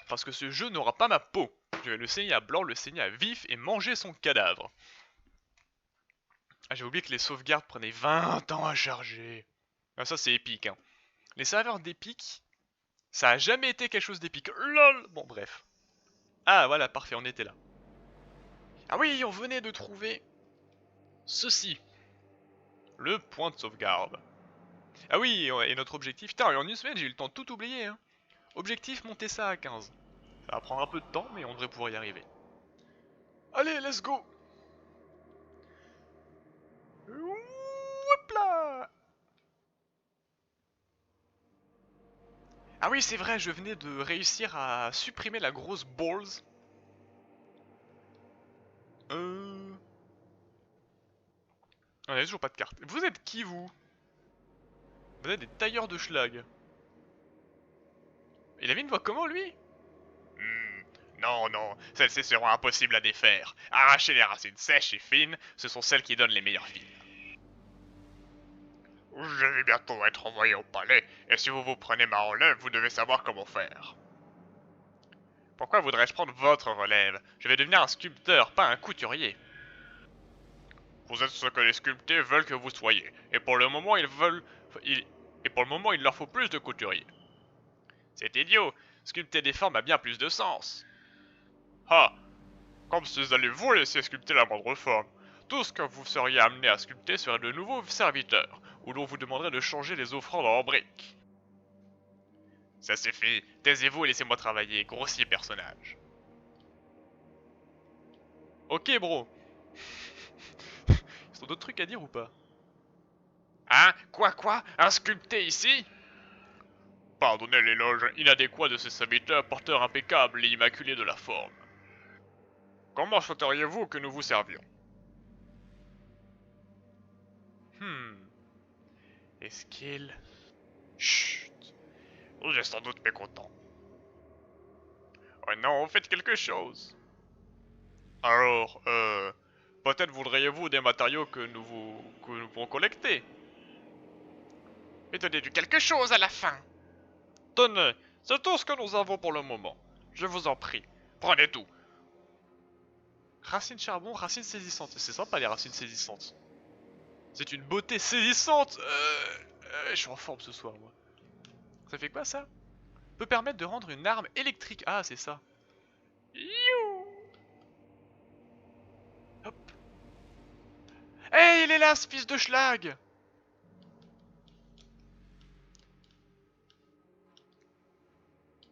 Parce que ce jeu n'aura pas ma peau. Je vais le saigner à blanc, le saigner à vif et manger son cadavre. Ah, j'ai oublié que les sauvegardes prenaient 20 ans à charger. Ah, ça c'est épique, hein. Les serveurs d'Epic, ça a jamais été quelque chose d'épique. LOL. Bon, bref. Ah, voilà, parfait, on était là. Ah oui, on venait de trouver ceci. Le point de sauvegarde. Ah oui, et notre objectif... Putain, en une semaine, j'ai eu le temps de tout oublier, hein. Objectif, monter ça à 15. Ça va prendre un peu de temps, mais on devrait pouvoir y arriver. Allez, let's go. Hop là. Ah oui, c'est vrai, je venais de réussir à supprimer la grosse balls. On a toujours pas de carte. Vous êtes qui, vous? Vous êtes des tailleurs de schlag. Il avait une voix comment, lui? Non, non, celles-ci seront impossibles à défaire. Arracher les racines sèches et fines, ce sont celles qui donnent les meilleures villes. Je vais bientôt être envoyé au palais, et si vous vous prenez ma relève, vous devez savoir comment faire. Pourquoi voudrais-je prendre votre relève? Je vais devenir un sculpteur, pas un couturier. Vous êtes ce que les sculptés veulent que vous soyez, et pour le moment il leur faut plus de couturiers. C'est idiot, sculpter des formes a bien plus de sens. Ah, comme si vous allez vous laisser sculpter la moindre forme. Tout ce que vous seriez amené à sculpter serait de nouveaux serviteurs, ou l'on vous demanderait de changer les offrandes en briques. Ça suffit, taisez-vous et laissez-moi travailler, grossier personnage. Ok bro. Ils ont d'autres trucs à dire ou pas? Hein? Quoi? Un sculpté ici? Pardonnez l'éloge inadéquat de ces serviteurs porteurs impeccables et immaculés de la forme. Comment souhaiteriez-vous que nous vous servions? Est-ce qu'il... Chut. Vous êtes sans doute mécontent. Oh non, faites quelque chose. Alors, peut-être voudriez-vous des matériaux que nous pouvons collecter. Mais donnez du quelque chose à la fin. Tenez, c'est tout ce que nous avons pour le moment. Je vous en prie, prenez tout. Racines charbon, racines saisissantes. C'est sympa les racines saisissantes. C'est une beauté saisissante. Je suis en forme ce soir, moi. Ça fait quoi ça? Peut permettre de rendre une arme électrique. Ah, c'est ça. You. Hop. Hey, il est là, ce fils de schlag.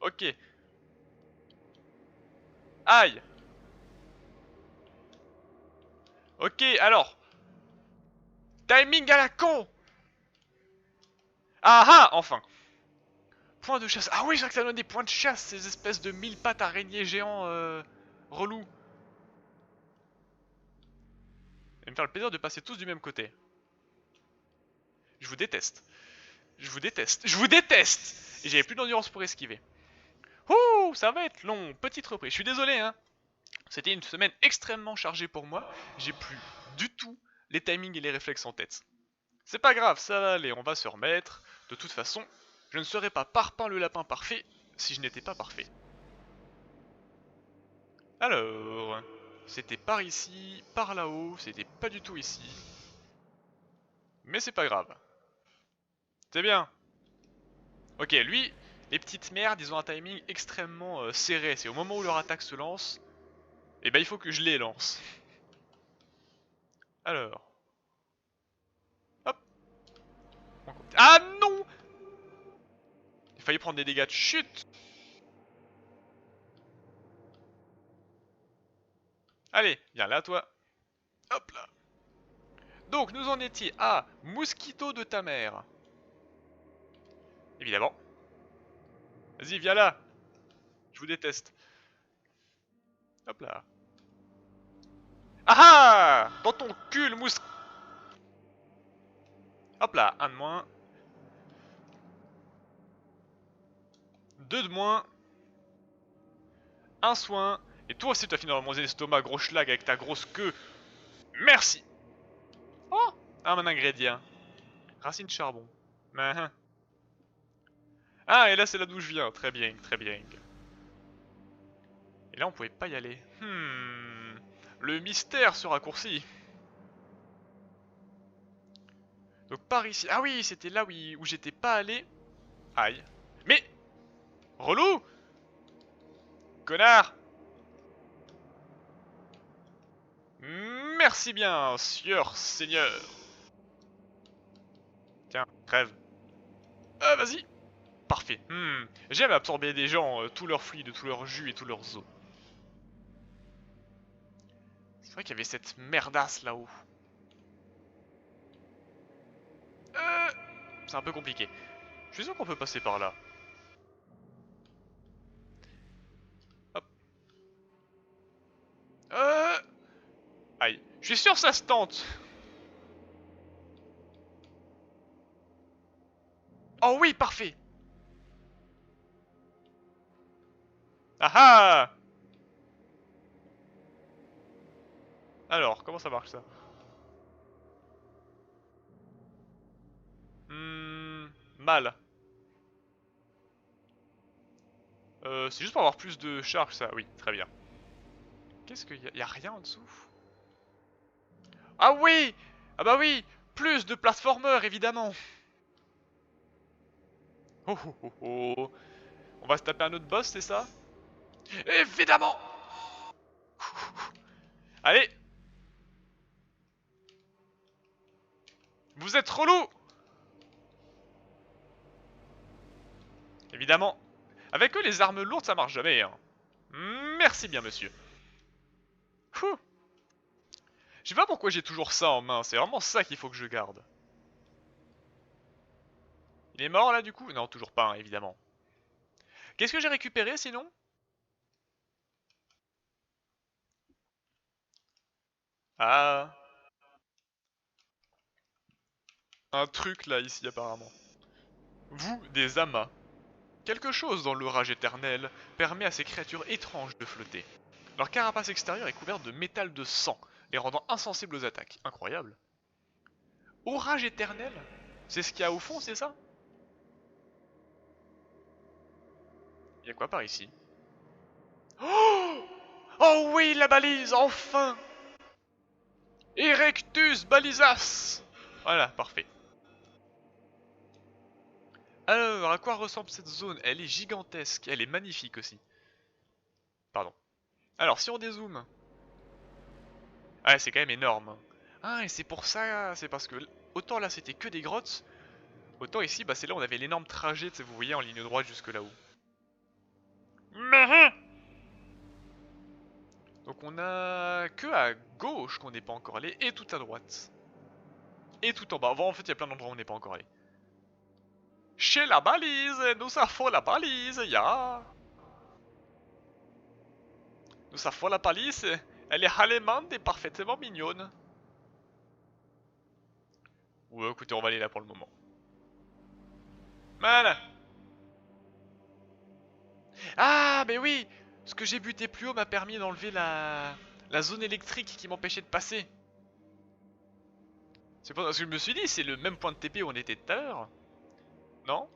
Ok. Aïe. Ok, alors. Timing à la con. Ah ah, enfin. Point de chasse. Ah oui, je crois que ça donne des points de chasse, ces espèces de 1000 pattes araignées géants relous. Ça va me faire le plaisir de passer tous du même côté. Je vous déteste. Je vous déteste. Je vous déteste. Et j'avais plus d'endurance pour esquiver. Ouh, ça va être long. Petite reprise. Je suis désolé, hein. C'était une semaine extrêmement chargée pour moi. J'ai plus du tout les timings et les réflexes en tête. C'est pas grave, ça va aller, on va se remettre. De toute façon, je ne serais pas Parpin le lapin parfait si je n'étais pas parfait. Alors, c'était par ici, par là-haut, c'était pas du tout ici. Mais c'est pas grave. C'est bien. Ok, lui, les petites merdes, ils ont un timing extrêmement serré. C'est au moment où leur attaque se lance, et ben il faut que je les lance. Alors. Hop. Ah non! Il fallait prendre des dégâts de chute. Allez, viens là toi. Hop là. Donc nous en étions à Mosquito de ta mère. Évidemment. Vas-y, viens là. Je vous déteste. Hop là. Ah ah! Dans ton cul, le mousse. Hop là, un de moins. Deux de moins. Un soin. Et toi aussi, t'as fini dans mon estomac, gros schlag, avec ta grosse queue. Merci. Oh! Un ingrédient. Racine de charbon. Ah, et là, c'est là d'où je viens. Très bien, très bien. Et là on pouvait pas y aller. Le mystère se raccourcit. Donc par ici. Ah oui, c'était là où j'étais pas allé. Aïe. Mais relou. Connard. Merci bien, sieur seigneur. Tiens, crève. Vas-y. Parfait. J'aime absorber des gens, tout leur fluide, tout leur jus et tous leurs os. C'est vrai qu'il y avait cette merdasse là-haut. C'est un peu compliqué. Je suis sûr qu'on peut passer par là. Hop. Aïe. Je suis sûr que ça se tente. Oh oui, parfait. Ah ah. Alors, comment ça marche ça? Mal. C'est juste pour avoir plus de charge ça, oui, très bien. Qu'est-ce qu'il y a? Y a rien en dessous? Ah oui! Ah bah oui! Plus de platformers évidemment! Oh oh oh oh! On va se taper un autre boss, c'est ça? Évidemment! Allez! Vous êtes relou! Évidemment. Avec eux, les armes lourdes, ça marche jamais, hein. Merci bien, monsieur. Ouh. Je sais pas pourquoi j'ai toujours ça en main, c'est vraiment ça qu'il faut que je garde. Il est mort là du coup? Non, toujours pas, hein, évidemment. Qu'est-ce que j'ai récupéré sinon? Ah, un truc là ici apparemment. Vous, des amas. Quelque chose dans l'orage éternel permet à ces créatures étranges de flotter. Leur carapace extérieure est couverte de métal de sang, les rendant insensibles aux attaques. Incroyable. Orage éternel? C'est ce qu'il y a au fond, c'est ça? Il y a quoi par ici? Oh! Oh oui, la balise, enfin! Erectus balisas! Voilà, parfait. Alors, à quoi ressemble cette zone? Elle est gigantesque, elle est magnifique aussi. Pardon. Alors, si on dézoome... Ah, c'est quand même énorme. Ah, et c'est pour ça, c'est parce que... Autant là, c'était que des grottes, autant ici, bah c'est là où on avait l'énorme trajet, vous voyez, en ligne droite jusque là-haut. Donc on a que à gauche qu'on n'est pas encore allé, et tout à droite. Et tout en bas. En fait, il y a plein d'endroits où on n'est pas encore allé. Chez la balise, nous avons la balise, ya. Nous avons la balise, elle est allemande et parfaitement mignonne. Ouais, écoutez, on va aller là pour le moment. Voilà. Ah, mais oui, ce que j'ai buté plus haut m'a permis d'enlever la zone électrique qui m'empêchait de passer. C'est parce que je me suis dit, c'est le même point de TP où on était tout à l'heure. Non?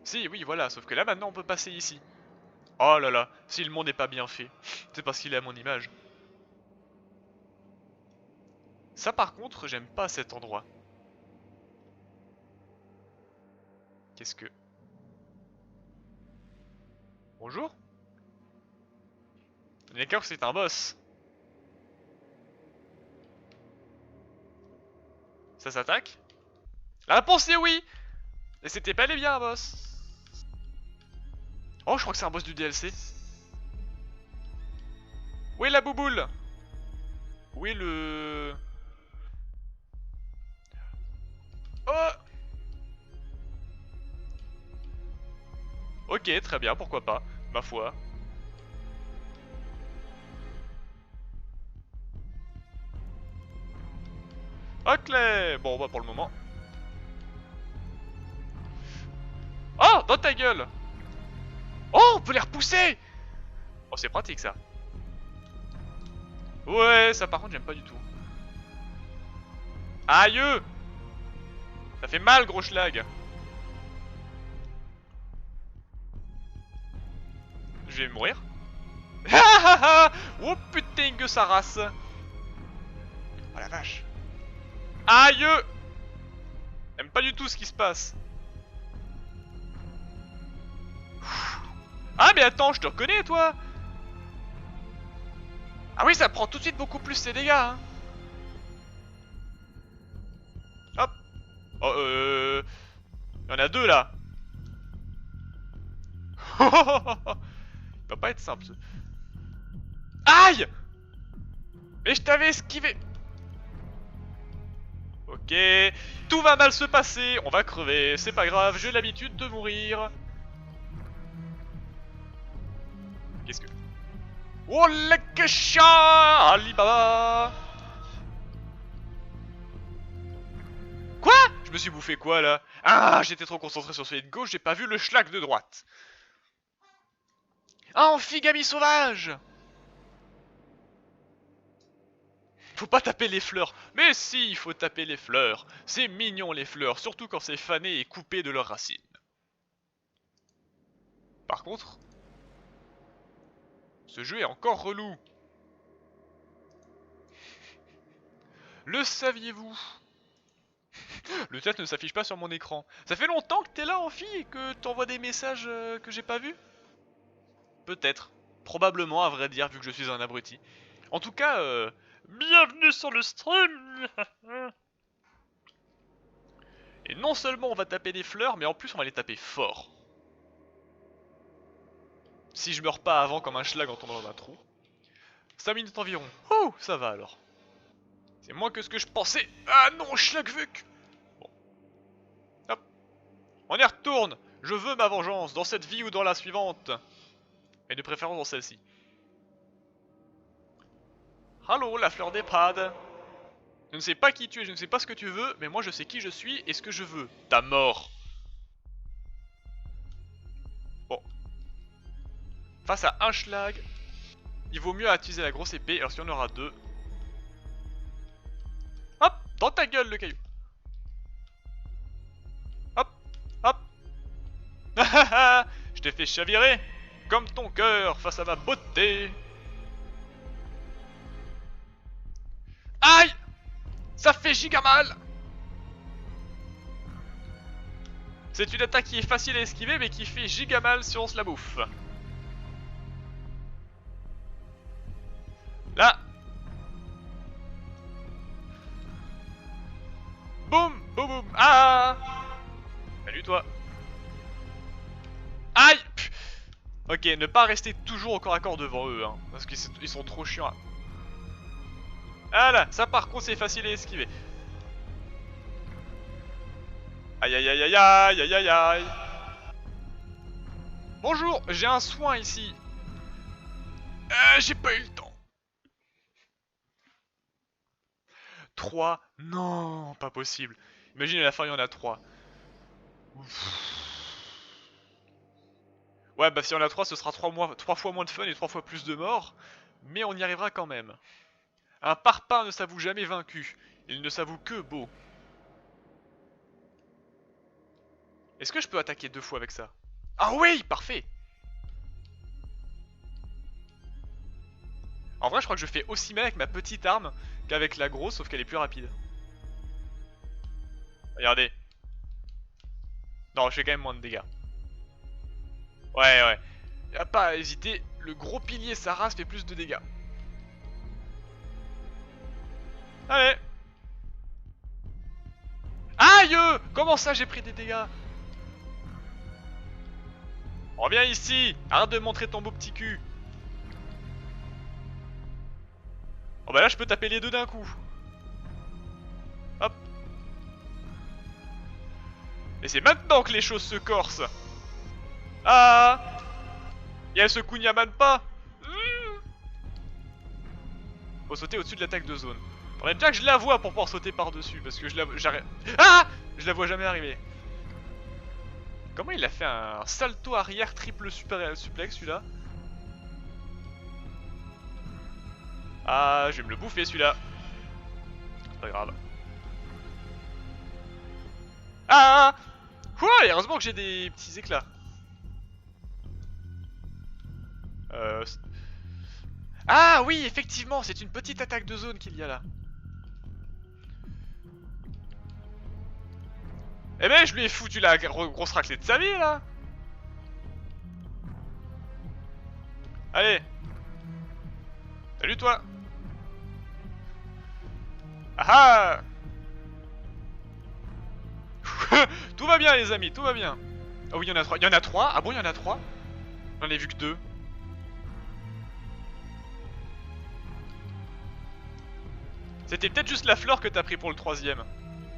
Si, oui, voilà, sauf que là maintenant on peut passer ici. Oh là là, si le monde n'est pas bien fait, c'est parce qu'il est à mon image. Ça par contre, j'aime pas cet endroit. Qu'est-ce que... Bonjour? D'accord, c'est un boss. Ça s'attaque? La réponse est oui! Et c'était pas les bien un boss. Oh, je crois que c'est un boss du DLC. Où est la bouboule? Où est le... Oh! Ok, très bien, pourquoi pas, ma foi. Ok, bon bah pour le moment. Oh, dans ta gueule! Oh, on peut les repousser! Oh, c'est pratique ça. Ouais, ça par contre j'aime pas du tout. Aïe! Ça fait mal, gros schlag. Je vais mourir. Oh putain que ça race. Oh la vache. Aïe. J'aime pas du tout ce qui se passe. Ah mais attends, je te reconnais toi. Ah oui, ça prend tout de suite beaucoup plus ses dégâts hein. Hop. Oh il y en a deux là. Il va pas être simple. Aïe. Mais je t'avais esquivé. Ok, tout va mal se passer, on va crever, c'est pas grave, j'ai l'habitude de mourir. Qu'est-ce que... Oh la cacha Alibaba. Quoi? Je me suis bouffé quoi là? Ah, j'étais trop concentré sur celui de gauche, j'ai pas vu le schlag de droite. Ah, amphigami sauvage. Faut pas taper les fleurs. Mais si, il faut taper les fleurs. C'est mignon les fleurs, surtout quand c'est fané et coupé de leurs racines. Par contre, ce jeu est encore relou. Le saviez-vous? Le chat ne s'affiche pas sur mon écran. Ça fait longtemps que t'es là, Amphi, et que t'envoies des messages que j'ai pas vus? Peut-être. Probablement, à vrai dire, vu que je suis un abruti. En tout cas, bienvenue sur le stream. Et non seulement on va taper des fleurs, mais en plus on va les taper fort. Si je meurs pas avant comme un schlag en tombant dans un trou. 5 minutes environ. Oh, ça va alors. C'est moins que ce que je pensais. Ah non, Schlagvuk. Bon. Hop. On y retourne. Je veux ma vengeance, dans cette vie ou dans la suivante. Et de préférence dans celle-ci. Allô, la fleur d'Eprade. Je ne sais pas qui tu es, je ne sais pas ce que tu veux, mais moi je sais qui je suis et ce que je veux. Ta mort. Bon. Face à un schlag, il vaut mieux utiliser la grosse épée, alors s'il y en aura deux. Hop, dans ta gueule le caillou. Hop, hop. Je t'ai fait chavirer comme ton cœur face à ma beauté. Aïe. Ça fait giga mal. C'est une attaque qui est facile à esquiver mais qui fait giga mal si on se la bouffe. Là. Boum, boum, boum. Ah. Salut toi. Aïe. Ok, ne pas rester toujours au corps à corps devant eux, hein, parce qu'ils sont trop chiants. Ah là, ça par contre c'est facile à esquiver. Aïe aïe aïe aïe aïe aïe aïe aïe. Bonjour, j'ai un soin ici. J'ai pas eu le temps. 3. Non, pas possible. Imagine à la fin il y en a 3. Ouais, bah si on a 3, ce sera 3 fois moins de fun et 3 fois plus de morts. Mais on y arrivera quand même. Un parpaing ne s'avoue jamais vaincu. Il ne s'avoue que beau. Est-ce que je peux attaquer 2 fois avec ça? Ah oui, parfait. En vrai, je crois que je fais aussi mal avec ma petite arme qu'avec la grosse, sauf qu'elle est plus rapide. Regardez. Non, je fais quand même moins de dégâts. Ouais, ouais. Y'a pas à hésiter, le gros pilier Saras fait plus de dégâts. Allez. Aïe! Comment ça j'ai pris des dégâts? Reviens ici. Arrête de montrer ton beau petit cul. Oh bah là je peux taper les deux d'un coup. Hop. Et c'est maintenant que les choses se corsent. Ah. Et elle se kunyaman pas. Faut sauter au-dessus de l'attaque de zone. Faudrait déjà que je la vois pour pouvoir sauter par-dessus, parce que Ah, je la vois jamais arriver. Comment il a fait un salto arrière triple suplex celui-là? Ah, je vais me le bouffer celui-là. C'est pas grave. Ah. Ouais, heureusement que j'ai des petits éclats. Ah oui, effectivement, c'est une petite attaque de zone qu'il y a là. Eh ben, je lui ai foutu la grosse raclée de sa vie, là. Allez. Salut, toi. Ah ah. Tout va bien, les amis, tout va bien. Ah oui, il y en a 3. Il y en a 3. Ah bon, il y en a 3. J'en ai vu que 2. C'était peut-être juste la fleur que t'as pris pour le troisième.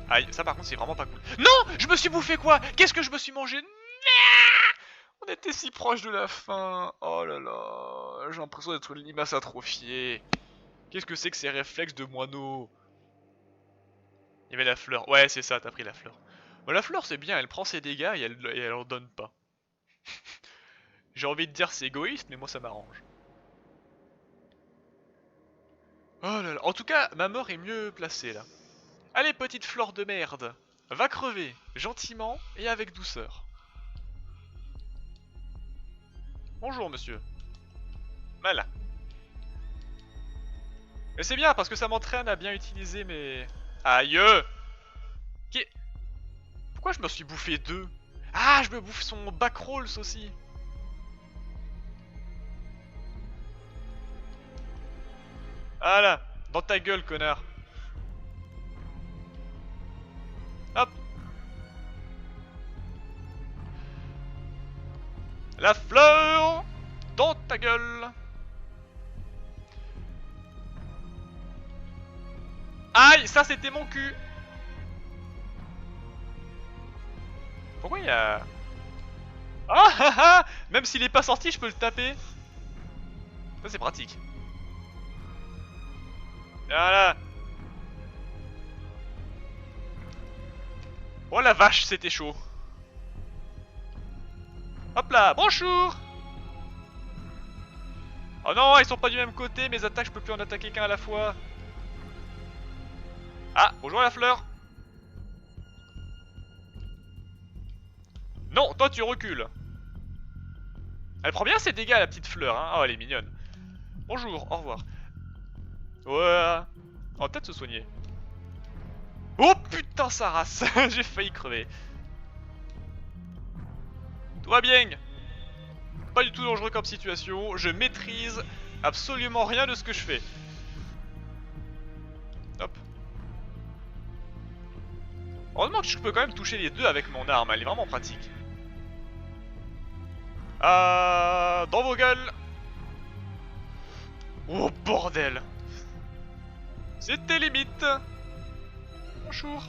Aïe, ça par contre c'est vraiment pas cool. Non, je me suis bouffé quoi? Qu'est-ce que je me suis mangé? On était si proche de la fin. Oh là là, j'ai l'impression d'être une limace atrophiée. Qu'est-ce que c'est que ces réflexes de moineau? Il y avait la fleur. Ouais, c'est ça, t'as pris la fleur. Bon, la fleur c'est bien, elle prend ses dégâts et elle en donne pas. J'ai envie de dire c'est égoïste, mais moi ça m'arrange. Oh là là, en tout cas, ma mort est mieux placée là. Allez, petite fleur de merde, va crever, gentiment et avec douceur. Bonjour monsieur. Mal. Mais c'est bien parce que ça m'entraîne à bien utiliser mes... Aïe. Qu'est- Pourquoi je me suis bouffé deux? Ah, je me bouffe son back rolls aussi. Voilà, dans ta gueule, connard. Hop. La fleur dans ta gueule. Aïe, ça c'était mon cul. Pourquoi il y a... Ah ah ah. Même s'il est pas sorti, je peux le taper. Ça c'est pratique. Voilà. Oh la vache, c'était chaud. Hop là, bonjour. Oh non, ils sont pas du même côté, mes attaques, je peux plus en attaquer qu'un à la fois. Ah, bonjour la fleur. Non, toi tu recules. Elle prend bien ses dégâts la petite fleur, hein. Oh, elle est mignonne. Bonjour, au revoir. Ouais. On va peut-être se soigner. Oh putain, sa race. J'ai failli crever. Tout va bien. Pas du tout dangereux comme situation. Je maîtrise absolument rien de ce que je fais. Hop. Heureusement que je peux quand même toucher les deux avec mon arme. Elle est vraiment pratique. Dans vos gueules. Oh bordel. C'était limite. Bonjour.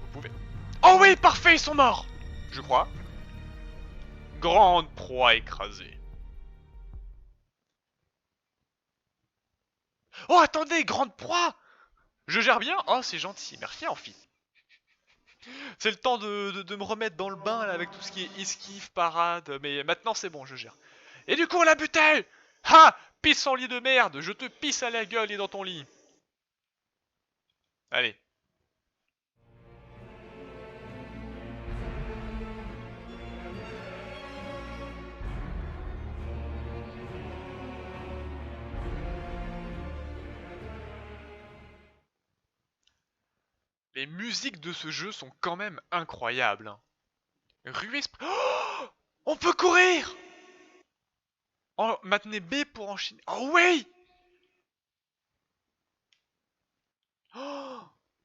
Vous pouvez... Oh oui, parfait, ils sont morts. Je crois. Grande proie écrasée. Oh attendez, grande proie. Je gère bien. Oh c'est gentil, merci Amphi. C'est le temps de me remettre dans le bain là, avec tout ce qui est esquive, parade. Mais maintenant c'est bon, je gère. Et du coup on l'a buté. Ha. Pisse en lit de merde. Je te pisse à la gueule et dans ton lit. Allez. Les musiques de ce jeu sont quand même incroyables. Hein. Ruée... Oh, on peut courir. Oh, maintenez B pour enchaîner. Oh oui. Oh,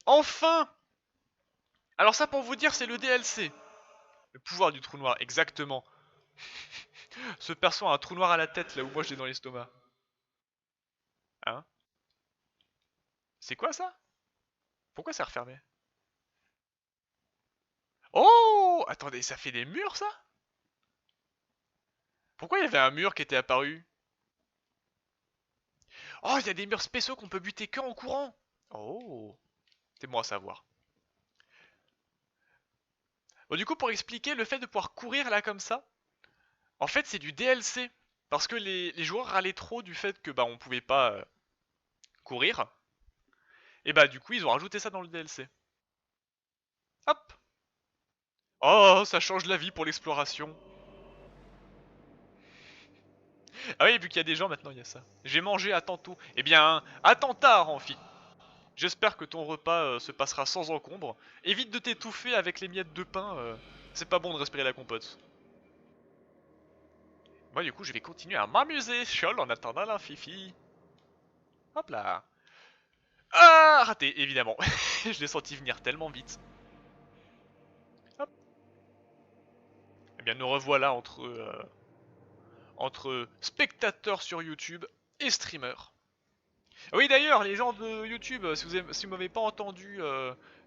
enfin. Alors ça pour vous dire c'est le DLC. Le pouvoir du trou noir, exactement. Ce perso a un trou noir à la tête là où moi je l'ai dans l'estomac. Hein? C'est quoi ça? Pourquoi c'est refermé? Oh! Attendez, ça fait des murs ça? Pourquoi il y avait un mur qui était apparu? Oh, il y a des murs spéciaux qu'on peut buter que en courant! Oh! C'est bon à savoir. Bon, du coup, pour expliquer le fait de pouvoir courir là comme ça, en fait, c'est du DLC. Parce que les joueurs râlaient trop du fait que bah on pouvait pas courir. Et bah, du coup, ils ont rajouté ça dans le DLC. Hop! Oh, ça change la vie pour l'exploration. Ah oui, vu qu'il y a des gens maintenant, il y a ça. J'ai mangé à tantôt. Eh bien, à tantard, Amphi. J'espère que ton repas se passera sans encombre. Évite de t'étouffer avec les miettes de pain. C'est pas bon de respirer la compote. Moi, du coup, je vais continuer à m'amuser, chiol, en attendant la fifi. Hop là. Ah, raté, évidemment. Je l'ai senti venir tellement vite. Hop. Eh bien, nous revoilà entre spectateurs sur YouTube et streamers. Oui, d'ailleurs, les gens de YouTube, si vous m'avez pas entendu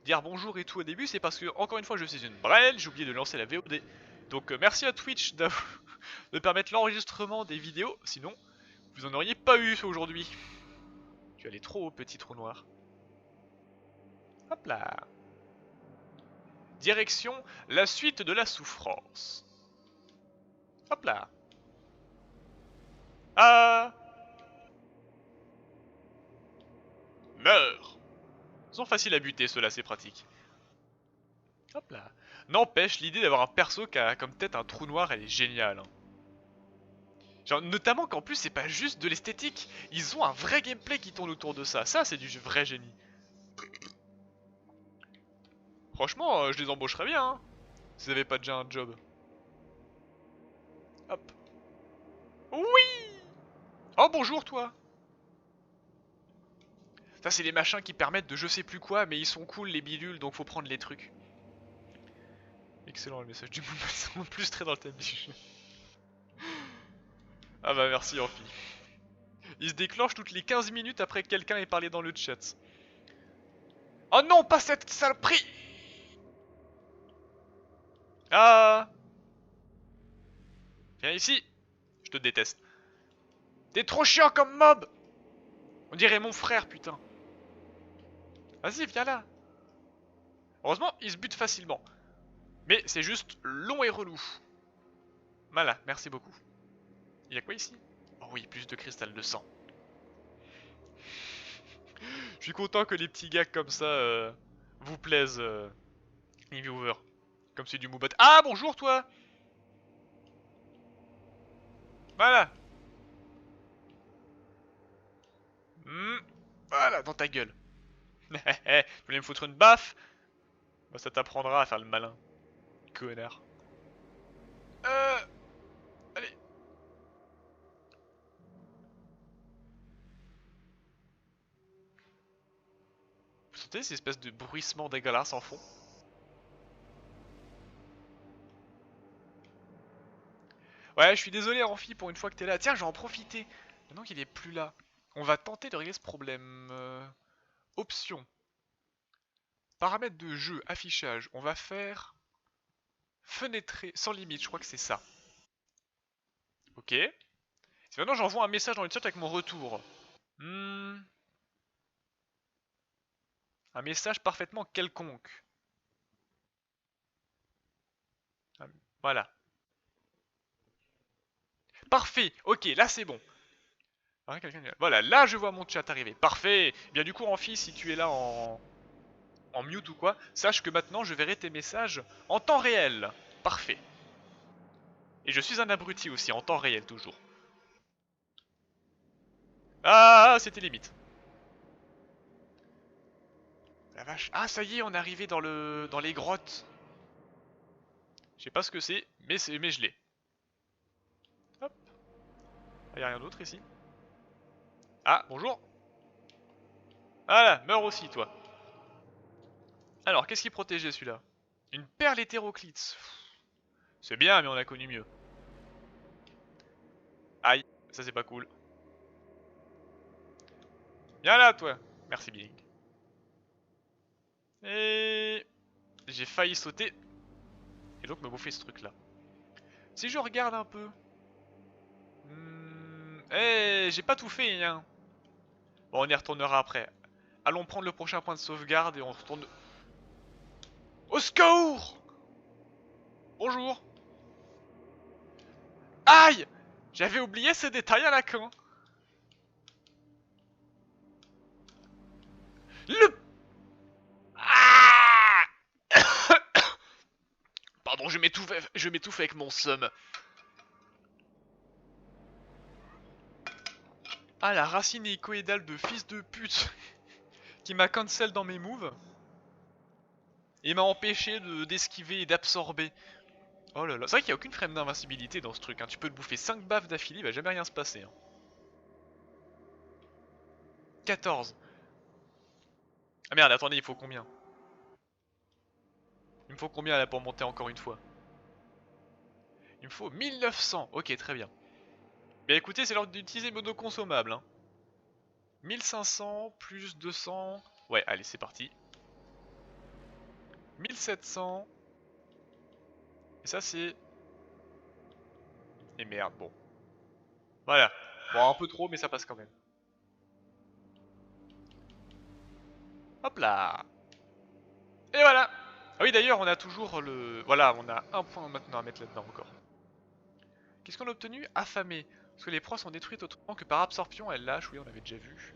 dire bonjour et tout au début, c'est parce que, encore une fois, je suis une brêle, j'ai oublié de lancer la VOD. Donc, merci à Twitch de permettre l'enregistrement des vidéos, sinon, vous en auriez pas eu aujourd'hui. Je suis allé trop haut, petit trou noir. Hop là. Direction la suite de la souffrance. Hop là. Ah. Meurs. Ils sont faciles à buter, ceux-là, c'est pratique. Hop là. N'empêche, l'idée d'avoir un perso qui a comme tête un trou noir, elle est géniale. Hein. Genre, notamment qu'en plus, c'est pas juste de l'esthétique. Ils ont un vrai gameplay qui tourne autour de ça. Ça, c'est du vrai génie. Franchement, je les embaucherais bien, hein. S'ils avaient pas déjà un job. Hop. Oui. Oh, bonjour, toi. Ça, c'est les machins qui permettent de je sais plus quoi, mais ils sont cool, les bidules, donc faut prendre les trucs. Excellent le message du monde, ils sont plus très dans le thème du jeu. Ah bah merci Amphi. Il se déclenche toutes les 15 minutes après que quelqu'un ait parlé dans le chat. Oh non, pas cette saloperie. Ah. Viens ici. Je te déteste. T'es trop chiant comme mob. On dirait mon frère, putain. Vas-y, viens là. Heureusement, il se bute facilement. Mais c'est juste long et relou. Voilà, merci beaucoup. Il y a quoi ici? Oh oui, plus de cristal de sang. Je suis content que les petits gars comme ça vous plaisent, les viewers. Comme c'est du Moobot. Ah, bonjour toi. Voilà. Voilà, dans ta gueule. Tu voulais me foutre une baffe? Bah, ça t'apprendra à faire le malin. Connard. Euh... Allez. Vous sentez ces espèces de bruissements dégueulasses en fond? Ouais, je suis désolé, Amphi, pour une fois que t'es là. Tiens, je vais en profiter. Maintenant qu'il est plus là. On va tenter de régler ce problème. Options. Paramètres de jeu, affichage. On va faire... Fenêtré, sans limite, je crois que c'est ça. Ok. Si maintenant j'envoie un message dans le chat avec mon retour. Un message parfaitement quelconque. Voilà. Parfait. Ok, là c'est bon. Ah, voilà, là je vois mon chat arriver. Parfait. Bien du coup, Amphi, si tu es là en mute ou quoi, sache que maintenant je verrai tes messages en temps réel. Parfait. Et je suis un abruti aussi, en temps réel toujours. Ah, c'était limite. La vache. Ah, ça y est, on est arrivé dans les grottes. Je sais pas ce que c'est, mais je l'ai. Hop. Ah, y a rien d'autre ici. Ah, bonjour. Voilà, meurs aussi, toi. Alors, qu'est-ce qui protégeait celui-là? Une perle hétéroclite. C'est bien, mais on a connu mieux. Aïe, ça c'est pas cool. Viens là, toi. Merci, Billing. Et... J'ai failli sauter. Et donc me bouffer ce truc-là. Si je regarde un peu... j'ai pas tout fait, hein. Bon, on y retournera après. Allons prendre le prochain point de sauvegarde et on retourne... Au secours! Bonjour. Aïe! J'avais oublié ce détail à la con. Le... Ah! Pardon, je m'étouffe avec mon seum. Ah, la racine écoïdale de fils de pute qui m'a cancel dans mes moves. Et m'a empêché d'esquiver et d'absorber. Oh là là, c'est vrai qu'il n'y a aucune frame d'invincibilité dans ce truc, hein. Tu peux te bouffer 5 baffes d'affilée, il va jamais rien se passer. Hein. 14. Ah merde, attendez, il faut combien? Il me faut combien là pour monter encore une fois? Il me faut 1900, ok très bien. Bien écoutez, c'est l'heure d'utiliser mono consommable. Hein. 1500 plus 200... Ouais, allez, c'est parti. 1700. Et ça c'est... Et merde, bon. Voilà. Bon, un peu trop, mais ça passe quand même. Hop là. Et voilà. Ah oui, d'ailleurs, on a toujours le... Voilà, on a un point maintenant à mettre là-dedans encore. Qu'est-ce qu'on a obtenu? Affamé. Parce que les proies sont détruites autrement que par absorption, elles lâchent, oui, on avait déjà vu.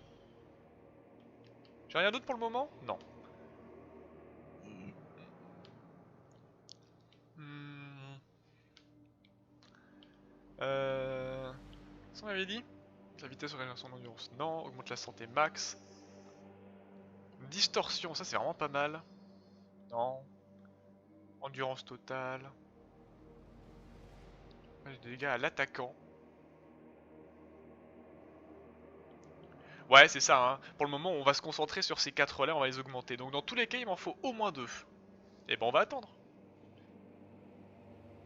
J'ai rien d'autre pour le moment? Non. Hmm. Qu'est-ce qu'on avait dit? La vitesse de régénération d'endurance, non. Augmente la santé max. Distorsion, ça c'est vraiment pas mal. Non. Endurance totale. J'ai des dégâts à l'attaquant. Ouais, c'est ça, hein. Pour le moment, on va se concentrer sur ces 4 là, on va les augmenter. Donc dans tous les cas, il m'en faut au moins 2. Et ben on va attendre.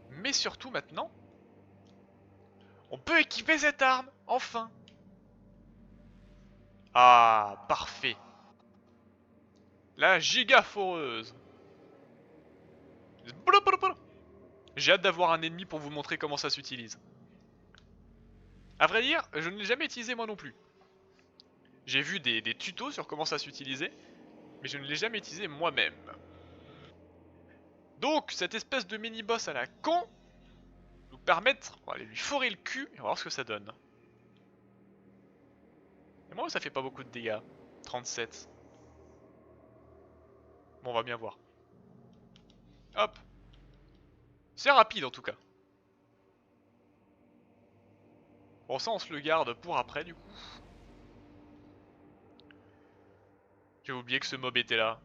Mais surtout maintenant, on peut équiper cette arme, enfin. Ah, parfait. La giga foreuse. J'ai hâte d'avoir un ennemi pour vous montrer comment ça s'utilise. A vrai dire, je ne l'ai jamais utilisé moi non plus. J'ai vu des tutos sur comment ça s'utilisait, mais je ne l'ai jamais utilisé moi-même. Donc, cette espèce de mini-boss à la con nous permettre, on va aller lui forer le cul et on va voir ce que ça donne. Et moi, ça fait pas beaucoup de dégâts. 37. Bon, on va bien voir. Hop. C'est rapide en tout cas. Bon, ça, on se le garde pour après du coup. J'ai oublié que ce mob était là.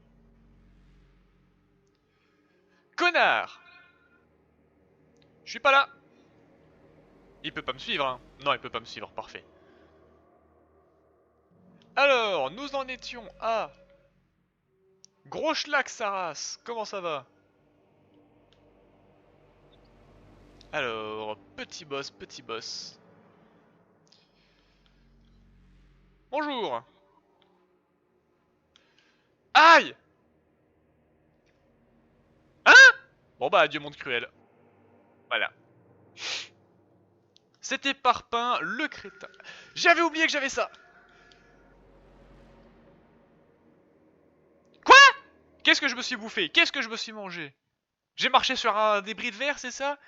Connard! Je suis pas là! Il peut pas me suivre, hein. Non, il peut pas me suivre, parfait. Alors, nous en étions à... Gros schlag, Saras, comment ça va? Alors, petit boss, petit boss. Bonjour! Aïe! Hein? Bon bah, adieu monde cruel. Voilà. C'était Parpin, le crétin. J'avais oublié que j'avais ça! Quoi? Qu'est-ce que je me suis bouffé? Qu'est-ce que je me suis mangé? J'ai marché sur un débris de verre, c'est ça?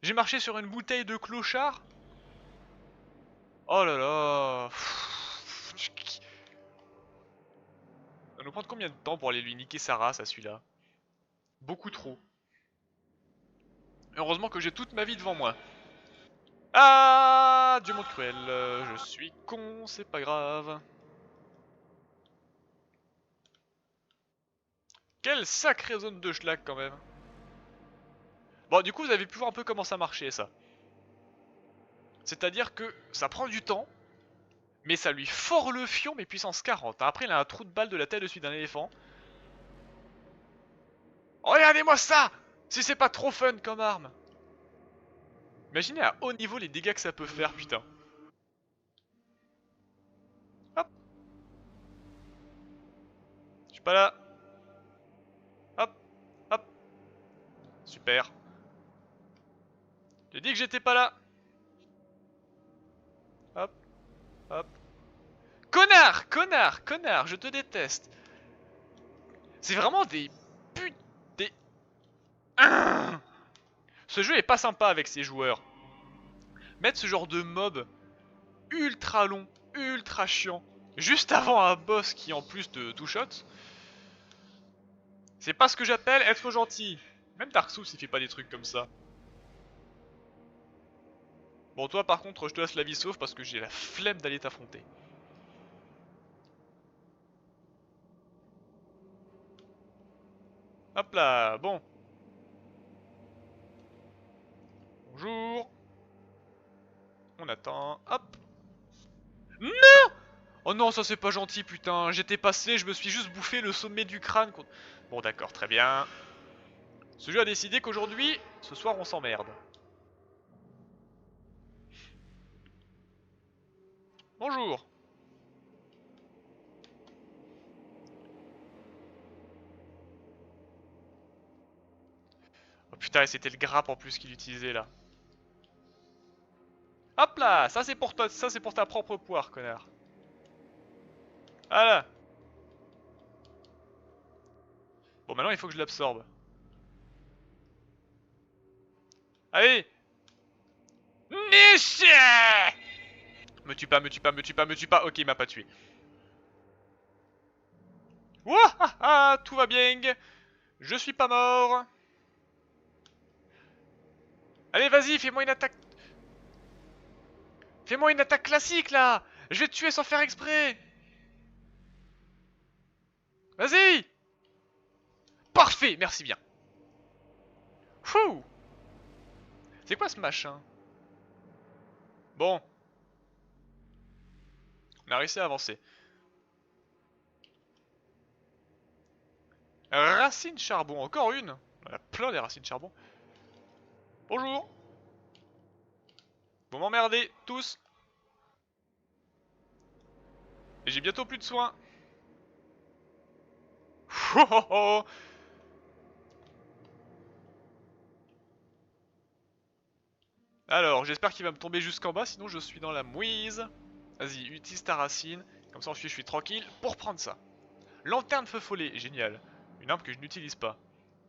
J'ai marché sur une bouteille de clochard? Oh là là. Ça va nous prendre combien de temps pour aller lui niquer sa race à celui-là? Beaucoup trop. Heureusement que j'ai toute ma vie devant moi. Ah, Dieu mon cruel, je suis con, c'est pas grave. Quelle sacrée zone de schlag quand même. Bon, du coup, vous avez pu voir un peu comment ça marchait ça. C'est-à-dire que ça prend du temps, mais ça lui fore le fion, mais puissance 40. Après, il a un trou de balle de la taille de celui d'un éléphant. Regardez-moi ça! Si c'est pas trop fun comme arme. Imaginez à haut niveau les dégâts que ça peut faire, putain. Hop. Je suis pas là. Hop. Hop. Super. J'ai dit que j'étais pas là. Hop. Hop. Connard! Connard! Connard! Je te déteste. C'est vraiment des... Des... Ce jeu est pas sympa avec ses joueurs. Mettre ce genre de mob ultra long, ultra chiant, juste avant un boss qui en plus te two-shot, c'est pas ce que j'appelle être gentil. Même Dark Souls il fait pas des trucs comme ça. Bon, toi par contre, je te laisse la vie sauve parce que j'ai la flemme d'aller t'affronter. Hop là, bon. Bonjour. On attend, hop. Non! Oh non, ça c'est pas gentil, putain. J'étais passé, je me suis juste bouffé le sommet du crâne. Bon d'accord, très bien. Ce jeu a décidé qu'aujourd'hui, ce soir on s'emmerde. Bonjour. Oh putain, et c'était le grappe en plus qu'il utilisait là. Hop là, ça c'est pour toi, ça c'est pour ta propre poire, connard. Voilà. Bon, maintenant il faut que je l'absorbe. Allez. Niche! Me tue pas, me tue pas, me tue pas, me tue pas. Ok, il m'a pas tué. Wouah, tout va bien. Je suis pas mort. Allez, vas-y, fais-moi une attaque. Fais-moi une attaque classique là. Je vais te tuer sans faire exprès. Vas-y. Parfait, merci bien. Fouh. C'est quoi ce machin? Bon. On a réussi à avancer. Racine charbon, encore une. On a plein des racines charbon. Bonjour. Vous m'emmerdez, tous. Et j'ai bientôt plus de soins. Oh, oh, oh. Alors, j'espère qu'il va me tomber jusqu'en bas, sinon je suis dans la mouise. Vas-y, utilise ta racine. Comme ça, ensuite, je suis tranquille pour prendre ça. Lanterne feu follet, génial. Une arme que je n'utilise pas.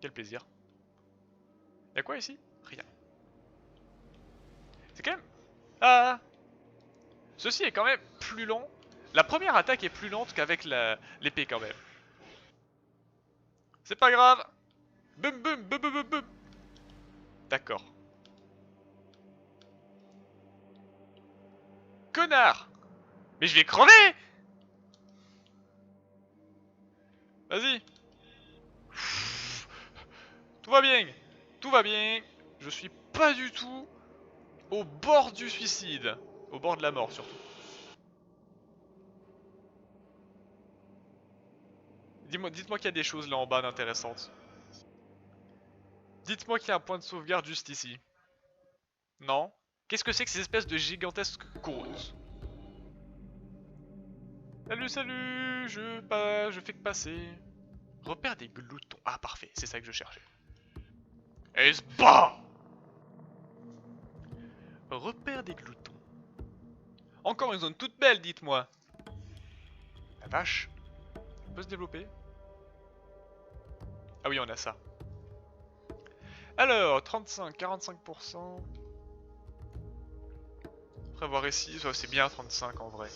Quel plaisir. Y'a quoi ici? Rien. C'est quand même... Ah! Ceci est quand même plus lent. La première attaque est plus lente qu'avec l'épée quand même. C'est pas grave. Boum boum boum boum boum boum. D'accord. Connard! Mais je vais crever! Vas-y. Tout va bien. Tout va bien. Je suis pas du tout au bord du suicide. Au bord de la mort surtout. Dites-moi qu'il y a des choses là en bas d'intéressantes. Dites-moi qu'il y a un point de sauvegarde juste ici. Non? Qu'est-ce que c'est que ces espèces de gigantesques côtes? Salut, salut, je fais que passer. Repère des gloutons. Ah, parfait, c'est ça que je cherchais. Et SBA! Repère des gloutons. Encore une zone toute belle, dites-moi. La vache. On peut se développer. Ah oui, on a ça. Alors, 35, 45%. Après voir ici, c'est bien 35 en vrai.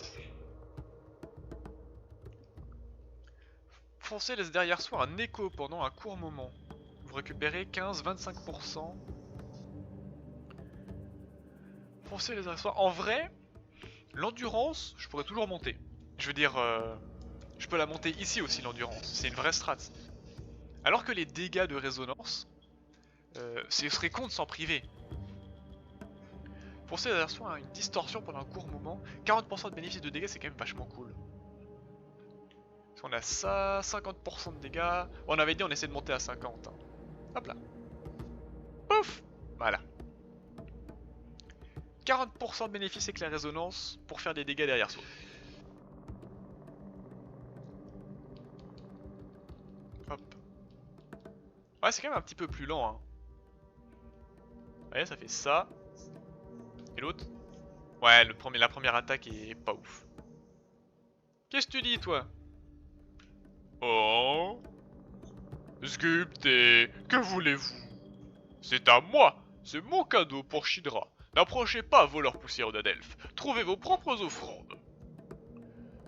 Foncez laisse derrière soi un écho pendant un court moment. Vous récupérez 15-25%. Foncez laisse derrière soi. En vrai, l'endurance, je pourrais toujours monter. Je veux dire, je peux la monter ici aussi l'endurance. C'est une vraie strat. Alors que les dégâts de résonance, ce serait con de s'en priver. Foncez derrière soi une distorsion pendant un court moment. 40% de bénéfice de dégâts, c'est quand même vachement cool. On a ça, 50% de dégâts. On avait dit on essaie de monter à 50. Hein. Hop là. Pouf. Voilà. 40% de bénéfice avec la résonance pour faire des dégâts derrière soi. Hop. Ouais, c'est quand même un petit peu plus lent. Hein. Ouais, ça fait ça. Et l'autre? Ouais, la première attaque est pas ouf. Qu'est-ce que tu dis, toi? Oh, sculpté, que voulez-vous? C'est à moi, c'est mon cadeau pour Shidra. N'approchez pas, voleurs poussière d'Adelphes, trouvez vos propres offrandes.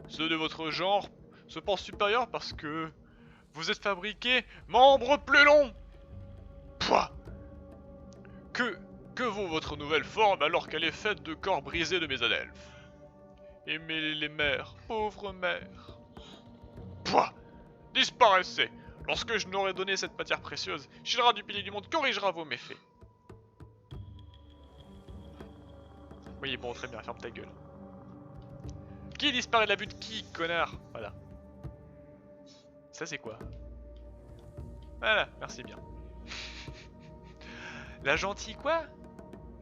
Ceux de votre genre se pensent supérieurs parce que vous êtes fabriqués membres plus longs. Pouah. Que Que vaut votre nouvelle forme alors qu'elle est faite de corps brisés de mes adelphes? Aimez les mères, pauvres mères. Pouah! Disparaissez! Lorsque je n'aurai donné cette matière précieuse, Shilra du pilier du monde corrigera vos méfaits. Oui, bon, très bien, ferme ta gueule. Qui disparaît de la vue de qui, connard? Voilà. Ça, c'est quoi? Voilà, merci bien. La gentille quoi?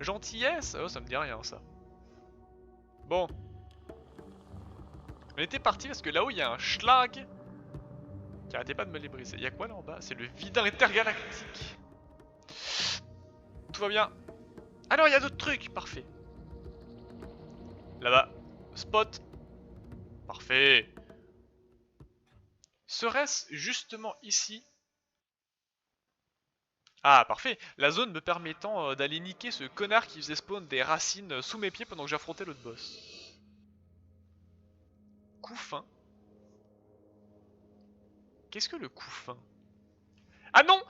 Gentillesse? Oh, ça me dit rien, ça. Bon. On était parti parce que là-haut, il y a un schlag qui arrêtait pas de me les briser. Il y a quoi là en bas? C'est le vide intergalactique. Tout va bien. Ah non, il y a d'autres trucs. Parfait. Là-bas. Spot. Parfait. Serait-ce justement ici? Ah, parfait. La zone me permettant d'aller niquer ce connard qui faisait spawn des racines sous mes pieds pendant que j'affrontais l'autre boss. Coup fin. Qu'est-ce que le coup fin? Ah non!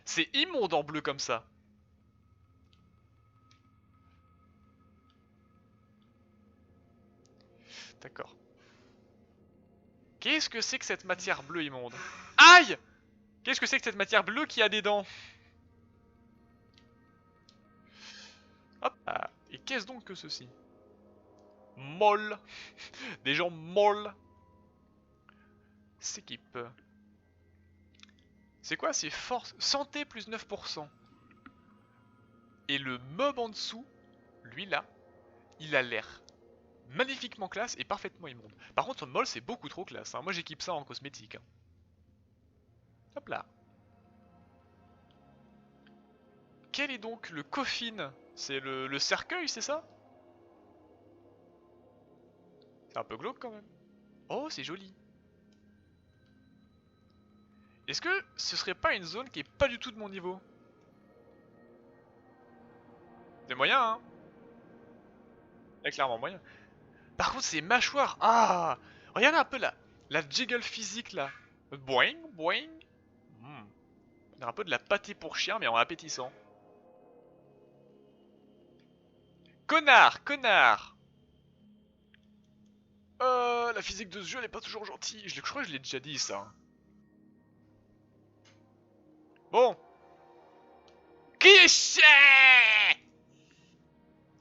C'est immonde en bleu comme ça. D'accord. Qu'est-ce que c'est que cette matière bleue immonde? Aïe! Qu'est-ce que c'est que cette matière bleue qui a des dents? Hop. Ah, et qu'est-ce donc que ceci? Molle. Des gens molles. S'équipe. C'est quoi? C'est force. Santé plus 9%. Et le mob en dessous, lui là, il a l'air magnifiquement classe et parfaitement immonde. Par contre, molle c'est beaucoup trop classe. Hein. Moi j'équipe ça en cosmétique. Hein. Hop là. Quel est donc le coffin? C'est le cercueil, c'est ça? C'est un peu glauque quand même. Oh, c'est joli. Est-ce que ce serait pas une zone qui est pas du tout de mon niveau? Des moyens, hein. Il y a clairement moyen. Par contre, ces mâchoires. Ah! Regardez un peu la jiggle physique là. Boing, boing. On a un peu de la pâtée pour chien, mais en appétissant. Connard, connard! La physique de ce jeu n'est pas toujours gentille. Je crois que je l'ai déjà dit ça. Bon. Cliché!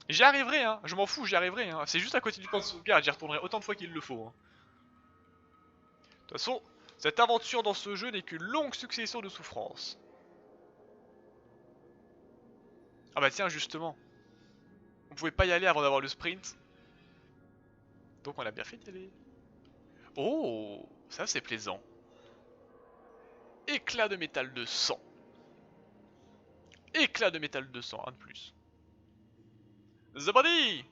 J'y arriverai, hein. Je m'en fous, j'y arriverai. Hein. C'est juste à côté du point de sauvegarde. J'y retournerai autant de fois qu'il le faut. Hein. De toute façon, cette aventure dans ce jeu n'est qu'une longue succession de souffrances. Ah bah tiens, justement. On pouvait pas y aller avant d'avoir le sprint. Donc on a bien fait d'y aller. Oh, ça c'est plaisant. Éclat de métal de sang. Éclat de métal de sang, un de plus. The body!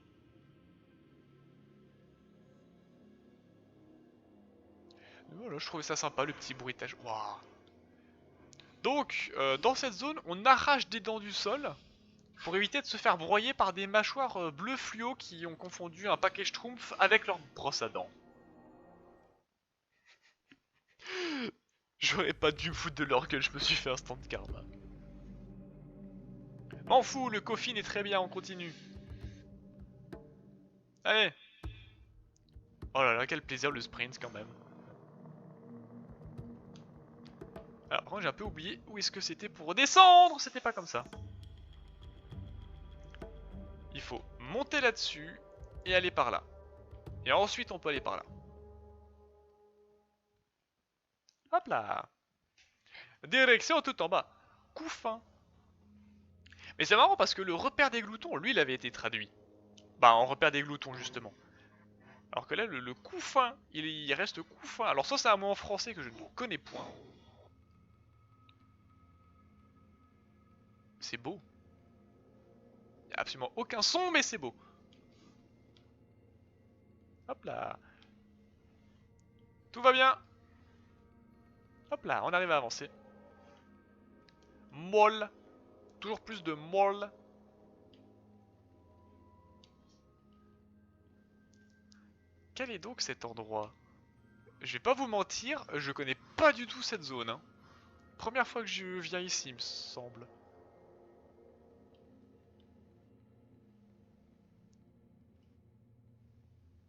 Voilà, je trouvais ça sympa, le petit bruitage. Waouh. Donc, dans cette zone, on arrache des dents du sol pour éviter de se faire broyer par des mâchoires bleues fluo qui ont confondu un package Schtroumpf avec leur brosse à dents. J'aurais pas dû me foutre de leur gueule, je me suis fait un stand de karma. M'en fous, le coffin est très bien, on continue. Allez. Oh là là, quel plaisir le sprint quand même. Alors, par contre, j'ai un peu oublié où est-ce que c'était pour redescendre. C'était pas comme ça. Il faut monter là-dessus et aller par là. Et ensuite, on peut aller par là. Hop là. Direction tout en bas. Coup fin. Mais c'est marrant parce que le repère des gloutons, lui, il avait été traduit. Bah, en repère des gloutons, justement. Alors que là, le coup fin, il reste coup fin. Alors ça, c'est un mot en français que je ne connais point. C'est beau. Il n'y a absolument aucun son, mais c'est beau. Hop là. Tout va bien. Hop là, on arrive à avancer. Molle. Toujours plus de molle. Quel est donc cet endroit? Je vais pas vous mentir, je connais pas du tout cette zone. Hein. Première fois que je viens ici, il me semble.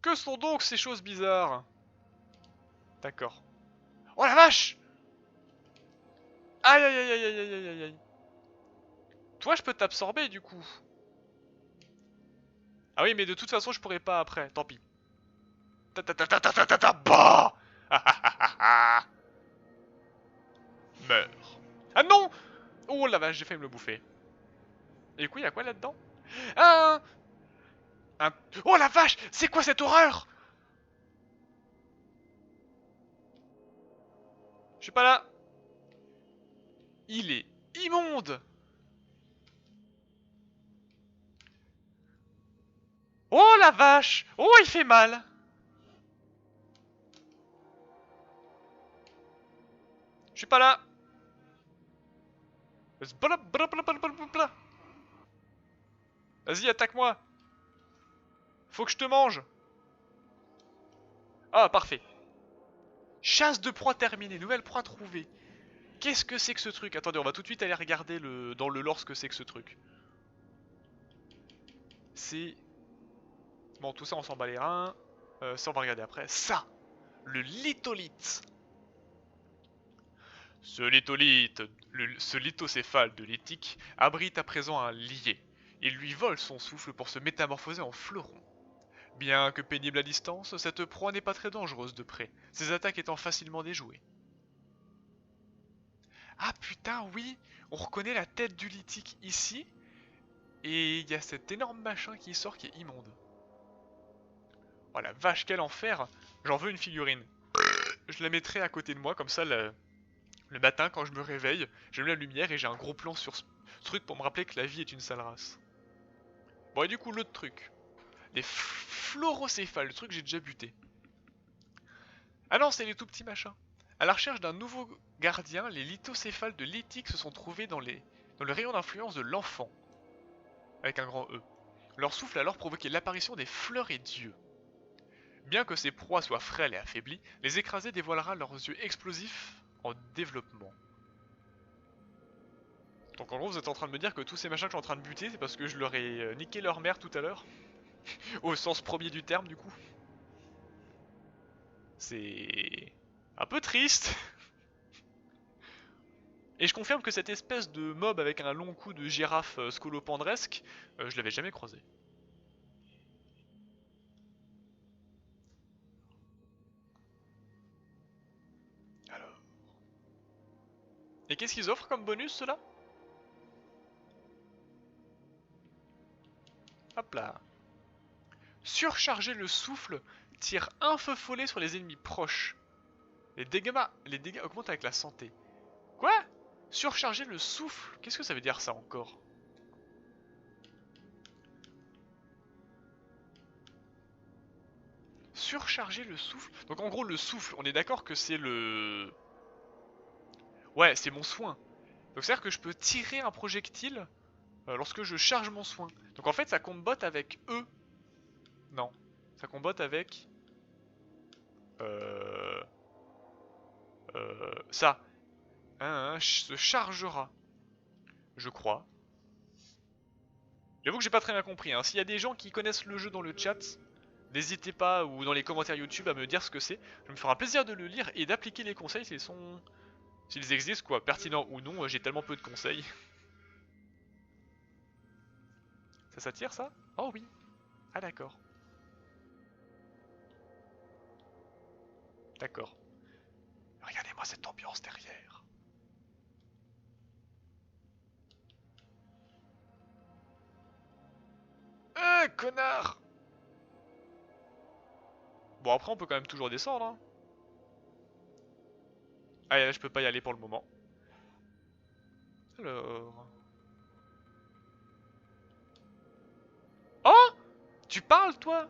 Que sont donc ces choses bizarres? D'accord. Oh la vache! Aïe aïe aïe aïe aïe aïe aïe aïe. Toi, je peux t'absorber du coup. Ah oui, mais de toute façon, je pourrais pas après. Tant pis. Ta ta ta ta ta ta ta ta bah. Meurs. Ah non! Oh la vache, j'ai failli me le bouffer. Et du coup, y'a quoi là-dedans? Un... un... Oh la vache! C'est quoi cette horreur? Je suis pas là. Il est immonde! Oh la vache! Oh, il fait mal! Je suis pas là. Vas-y, attaque-moi. Faut que je te mange. Ah, parfait. Chasse de proie terminée. Nouvelle proie trouvée. Qu'est-ce que c'est que ce truc? Attendez, on va tout de suite aller regarder dans le lore ce que c'est que ce truc. C'est... Bon, tout ça, on s'en bat les reins. Ça, on va regarder après. Ça! Le litholithe. Ce lithocéphale de l'éthique abrite à présent un lié. Il lui vole son souffle pour se métamorphoser en fleuron. Bien que pénible à distance, cette proie n'est pas très dangereuse de près, ses attaques étant facilement déjouées. Ah putain, oui, on reconnaît la tête du lithique ici, et il y a cet énorme machin qui sort qui est immonde. Oh la vache, quel enfer! J'en veux une figurine. Je la mettrai à côté de moi, comme ça le matin quand je me réveille, j'allume la lumière et j'ai un gros plan sur ce truc pour me rappeler que la vie est une sale race. Bon et du coup l'autre truc. Les florocéphales, le truc que j'ai déjà buté. Ah non, c'est les tout petits machins. À la recherche d'un nouveau gardien, les lithocéphales de l'éthique se sont trouvés dans le rayon d'influence de l'enfant. Avec un grand E. Leur souffle a alors provoqué l'apparition des fleurs et dieux. Bien que ces proies soient frêles et affaiblies, les écrasés dévoilera leurs yeux explosifs en développement. Donc en gros vous êtes en train de me dire que tous ces machins que je suis en train de buter c'est parce que je leur ai niqué leur mère tout à l'heure. Au sens premier du terme du coup. C'est... un peu triste. Et je confirme que cette espèce de mob avec un long cou de girafe scolopendresque, je l'avais jamais croisé. Alors... Et qu'est-ce qu'ils offrent comme bonus ceux-là? Hop là. Surcharger le souffle tire un feu follet sur les ennemis proches. Les dégâts augmentent avec la santé. Quoi? Surcharger le souffle? Qu'est-ce que ça veut dire ça encore? Surcharger le souffle? Donc en gros le souffle, on est d'accord que c'est le... Ouais, c'est mon soin. Donc c'est à dire que je peux tirer un projectile lorsque je charge mon soin. Donc en fait ça combotte avec E. Non. Ça combotte avec... ça. Se chargera. Je crois. J'avoue que j'ai pas très bien compris. Hein. S'il y a des gens qui connaissent le jeu dans le chat, n'hésitez pas, ou dans les commentaires YouTube, à me dire ce que c'est. Je me ferai un plaisir de le lire et d'appliquer les conseils s'ils existent, quoi. Pertinents ou non, j'ai tellement peu de conseils. Ça s'attire, ça? Oh oui. Ah d'accord. D'accord. Regardez-moi cette ambiance derrière. Connard! Bon, après, on peut quand même toujours descendre, hein. Ah, là, je peux pas y aller pour le moment. Alors... Oh! Tu parles, toi?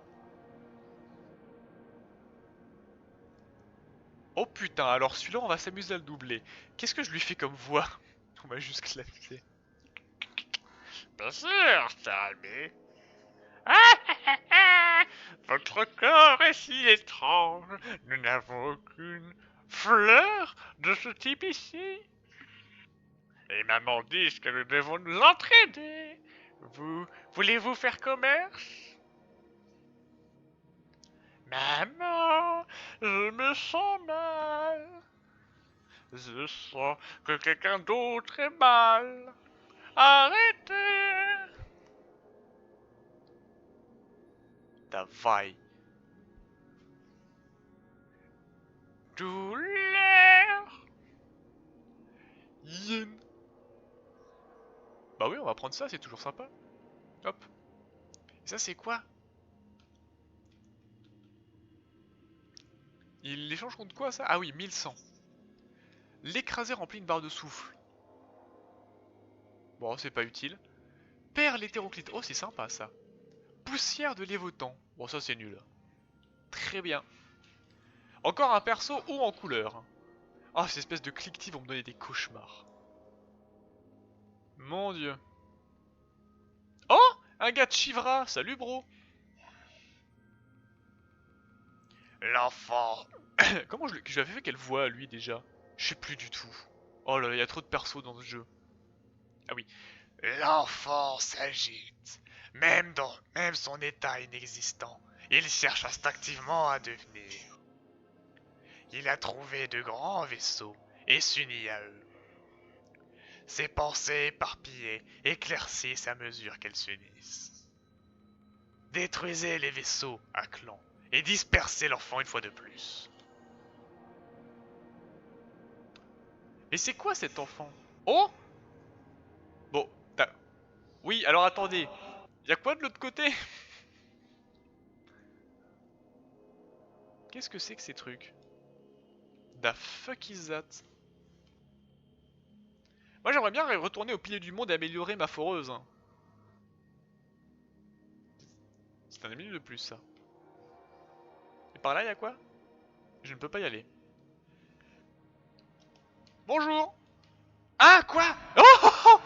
Oh putain, alors celui-là, on va s'amuser à le doubler. Qu'est-ce que je lui fais comme voix? On va juste clavier. Bien sûr, Salmé. Ah, votre corps est si étrange. Nous n'avons aucune fleur de ce type ici. Et maman dit que nous devons nous entraider. Voulez-vous faire commerce? Maman, je me sens mal. Je sens que quelqu'un d'autre est mal. Arrêtez. Давай. Douleur. Yin. Bah oui, on va prendre ça, c'est toujours sympa. Hop. Et ça, c'est quoi? Il l'échange contre quoi, ça? Ah oui, 1100. L'écraser remplit une barre de souffle. Bon, c'est pas utile. Perle hétéroclite. Oh, c'est sympa, ça. Poussière de l'évotant. Bon, ça, c'est nul. Très bien. Encore un perso ou en couleur. Ah, ces espèces de cliquetis vont me donner des cauchemars. Mon dieu. Oh, un gars de Chivra. Salut, bro. L'enfant. Comment je lui avais fait quelle voix, lui, déjà? Je sais plus du tout. Oh là là, il y a trop de persos dans ce jeu. Ah oui. L'enfant s'agite. Même son état inexistant, il cherche instinctivement à devenir. Il a trouvé de grands vaisseaux et s'unit à eux. Ses pensées éparpillées éclaircissent à mesure qu'elles s'unissent. Détruisez les vaisseaux à clan et dispersez l'enfant une fois de plus. Mais c'est quoi cet enfant? Oh! Bon, oui, alors attendez. Y'a quoi de l'autre côté? Qu'est-ce que c'est que ces trucs? The fuck is that? Moi j'aimerais bien retourner au pilier du monde et améliorer ma foreuse. Hein. C'est un minute de plus ça. Et par là y'a quoi? Je ne peux pas y aller. Bonjour! Ah quoi? Oh, oh, oh,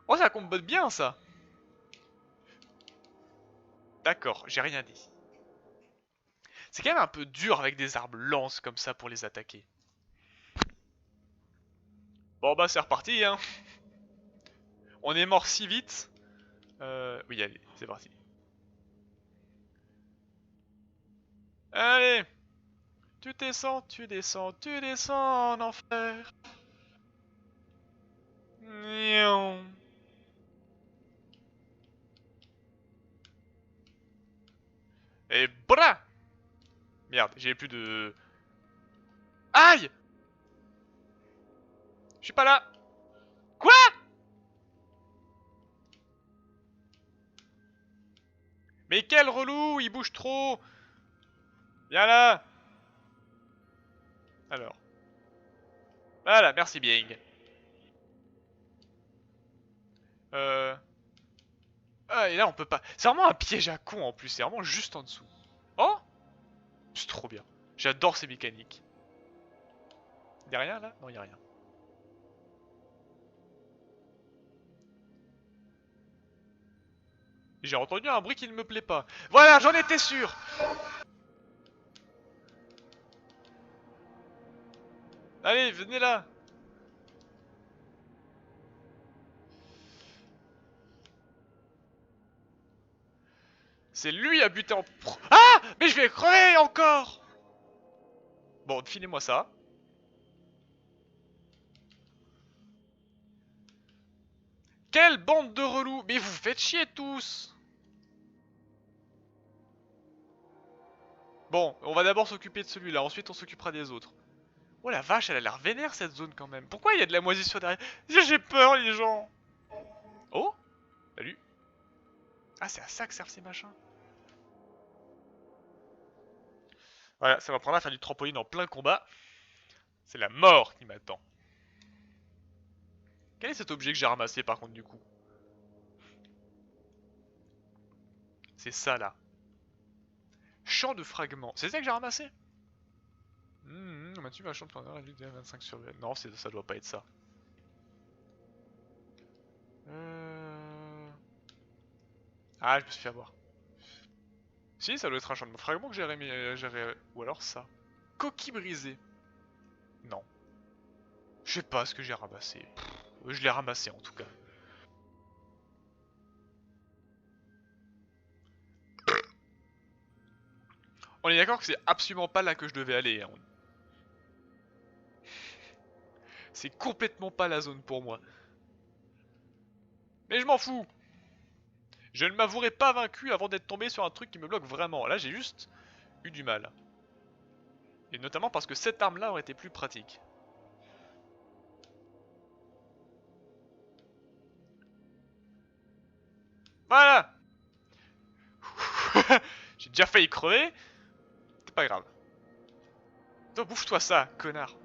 oh ça combote bien ça! D'accord, j'ai rien dit. C'est quand même un peu dur avec des armes lances comme ça pour les attaquer. Bon bah c'est reparti hein. On est mort si vite. Oui allez, c'est parti. Allez! Tu descends, tu descends, tu descends en enfer. Nion. Et bra! Merde, j'ai plus de... Aïe! Je suis pas là! Quoi? Mais quel relou! Il bouge trop! Viens là! Alors. Voilà, merci bien. Ah, et là on peut pas... C'est vraiment un piège à con en plus, c'est vraiment juste en dessous. Oh! C'est trop bien. J'adore ces mécaniques. Y'a rien là? Non, y'a rien. J'ai entendu un bruit qui ne me plaît pas. Voilà, j'en étais sûr! Allez, venez là! C'est lui à buter en... Ah! Mais je vais crever encore! Bon, filez-moi ça. Quelle bande de relous! Mais vous faites chier tous! Bon, on va d'abord s'occuper de celui-là, ensuite on s'occupera des autres. Oh la vache, elle a l'air vénère cette zone quand même. Pourquoi il y a de la moisissure derrière? J'ai peur les gens! Oh! Salut! Ah, c'est à ça que servent ces machins. Voilà, ça m'apprendra à faire du trampoline en plein combat. C'est la mort qui m'attend. Quel est cet objet que j'ai ramassé par contre du coup? C'est ça là. Champ de fragments. C'est ça que j'ai ramassé? On m'a tué un champ de fragments, réduit de 25 sur 20. Non, ça doit pas être ça. Ah, je me suis fait avoir. Si, ça doit être un champ de fragments que j'ai remis. Ou alors ça. Coquille brisée. Non. Je sais pas ce que j'ai ramassé. Je l'ai ramassé en tout cas. On est d'accord que c'est absolument pas là que je devais aller. Hein. C'est complètement pas la zone pour moi. Mais je m'en fous. Je ne m'avouerai pas vaincu avant d'être tombé sur un truc qui me bloque vraiment. Là, j'ai juste eu du mal. Et notamment parce que cette arme-là aurait été plus pratique. Voilà. J'ai déjà failli crever. C'est pas grave. Donc bouffe-toi ça, connard.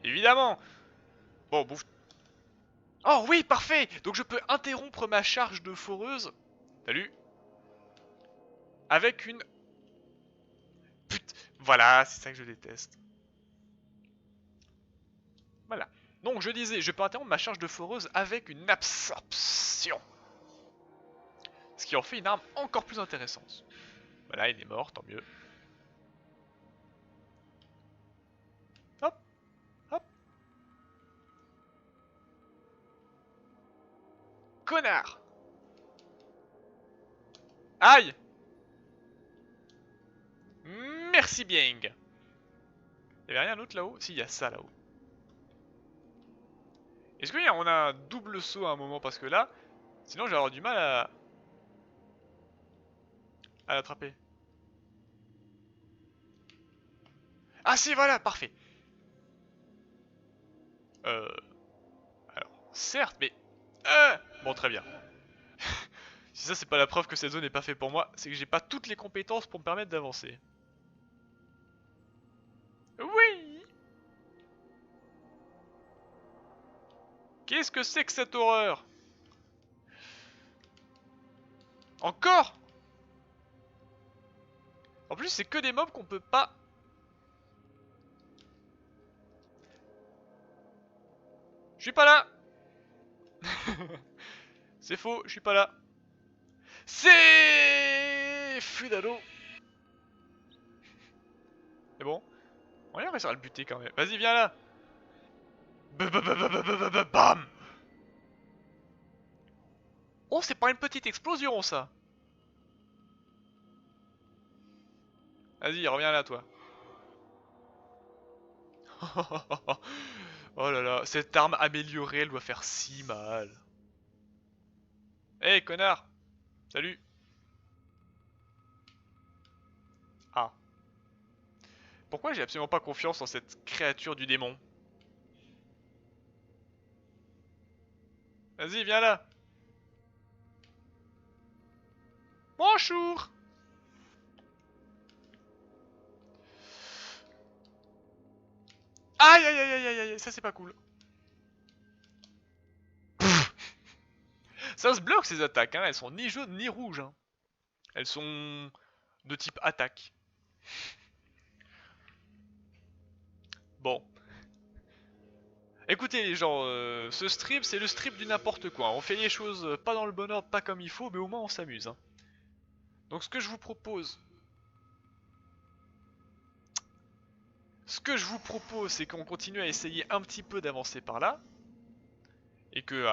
Évidemment. Bon, bouffe. Oh oui, parfait. Donc je peux interrompre ma charge de foreuse. Salut. Avec une... Putain. Voilà, c'est ça que je déteste. Voilà. Donc je disais, je peux interrompre ma charge de foreuse avec une absorption. Ce qui en fait une arme encore plus intéressante. Voilà, il est mort, tant mieux. Hop, hop. Connard. Aïe. Merci bien. Il y avait rien d'autre là-haut? Si, il y a ça là-haut. Est-ce qu'on a un double saut à un moment? Parce que là, sinon j'ai avoir du mal à l'attraper. Ah si, voilà, parfait. Alors, certes, mais... Bon, très bien. Si ça, c'est pas la preuve que cette zone n'est pas faite pour moi, c'est que j'ai pas toutes les compétences pour me permettre d'avancer. Oui. Qu'est-ce que c'est que cette horreur? Encore? En plus, c'est que des mobs qu'on peut pas... Je suis pas là. C'est faux, je suis pas là. C'est... Fudalo. C'est bon. On va réussir à le buter quand même. Vas-y, viens là. Bam. Oh, c'est pas une petite explosion, ça. Vas-y, reviens là, toi. Oh là là, cette arme améliorée, elle doit faire si mal. Hey, connard. Salut. Ah. Pourquoi j'ai absolument pas confiance en cette créature du démon? Vas-y, viens là. Bonjour. Aïe aïe aïe aïe aïe aïe, ça c'est pas cool. Ça se bloque ces attaques, hein. Elles sont ni jaunes ni rouges. Hein. Elles sont de type attaque. Bon. Écoutez les gens, ce strip c'est le strip du n'importe quoi. On fait les choses pas dans le bon ordre, pas comme il faut, mais au moins on s'amuse. Hein. Donc ce que je vous propose... c'est qu'on continue à essayer un petit peu d'avancer par là. Et que...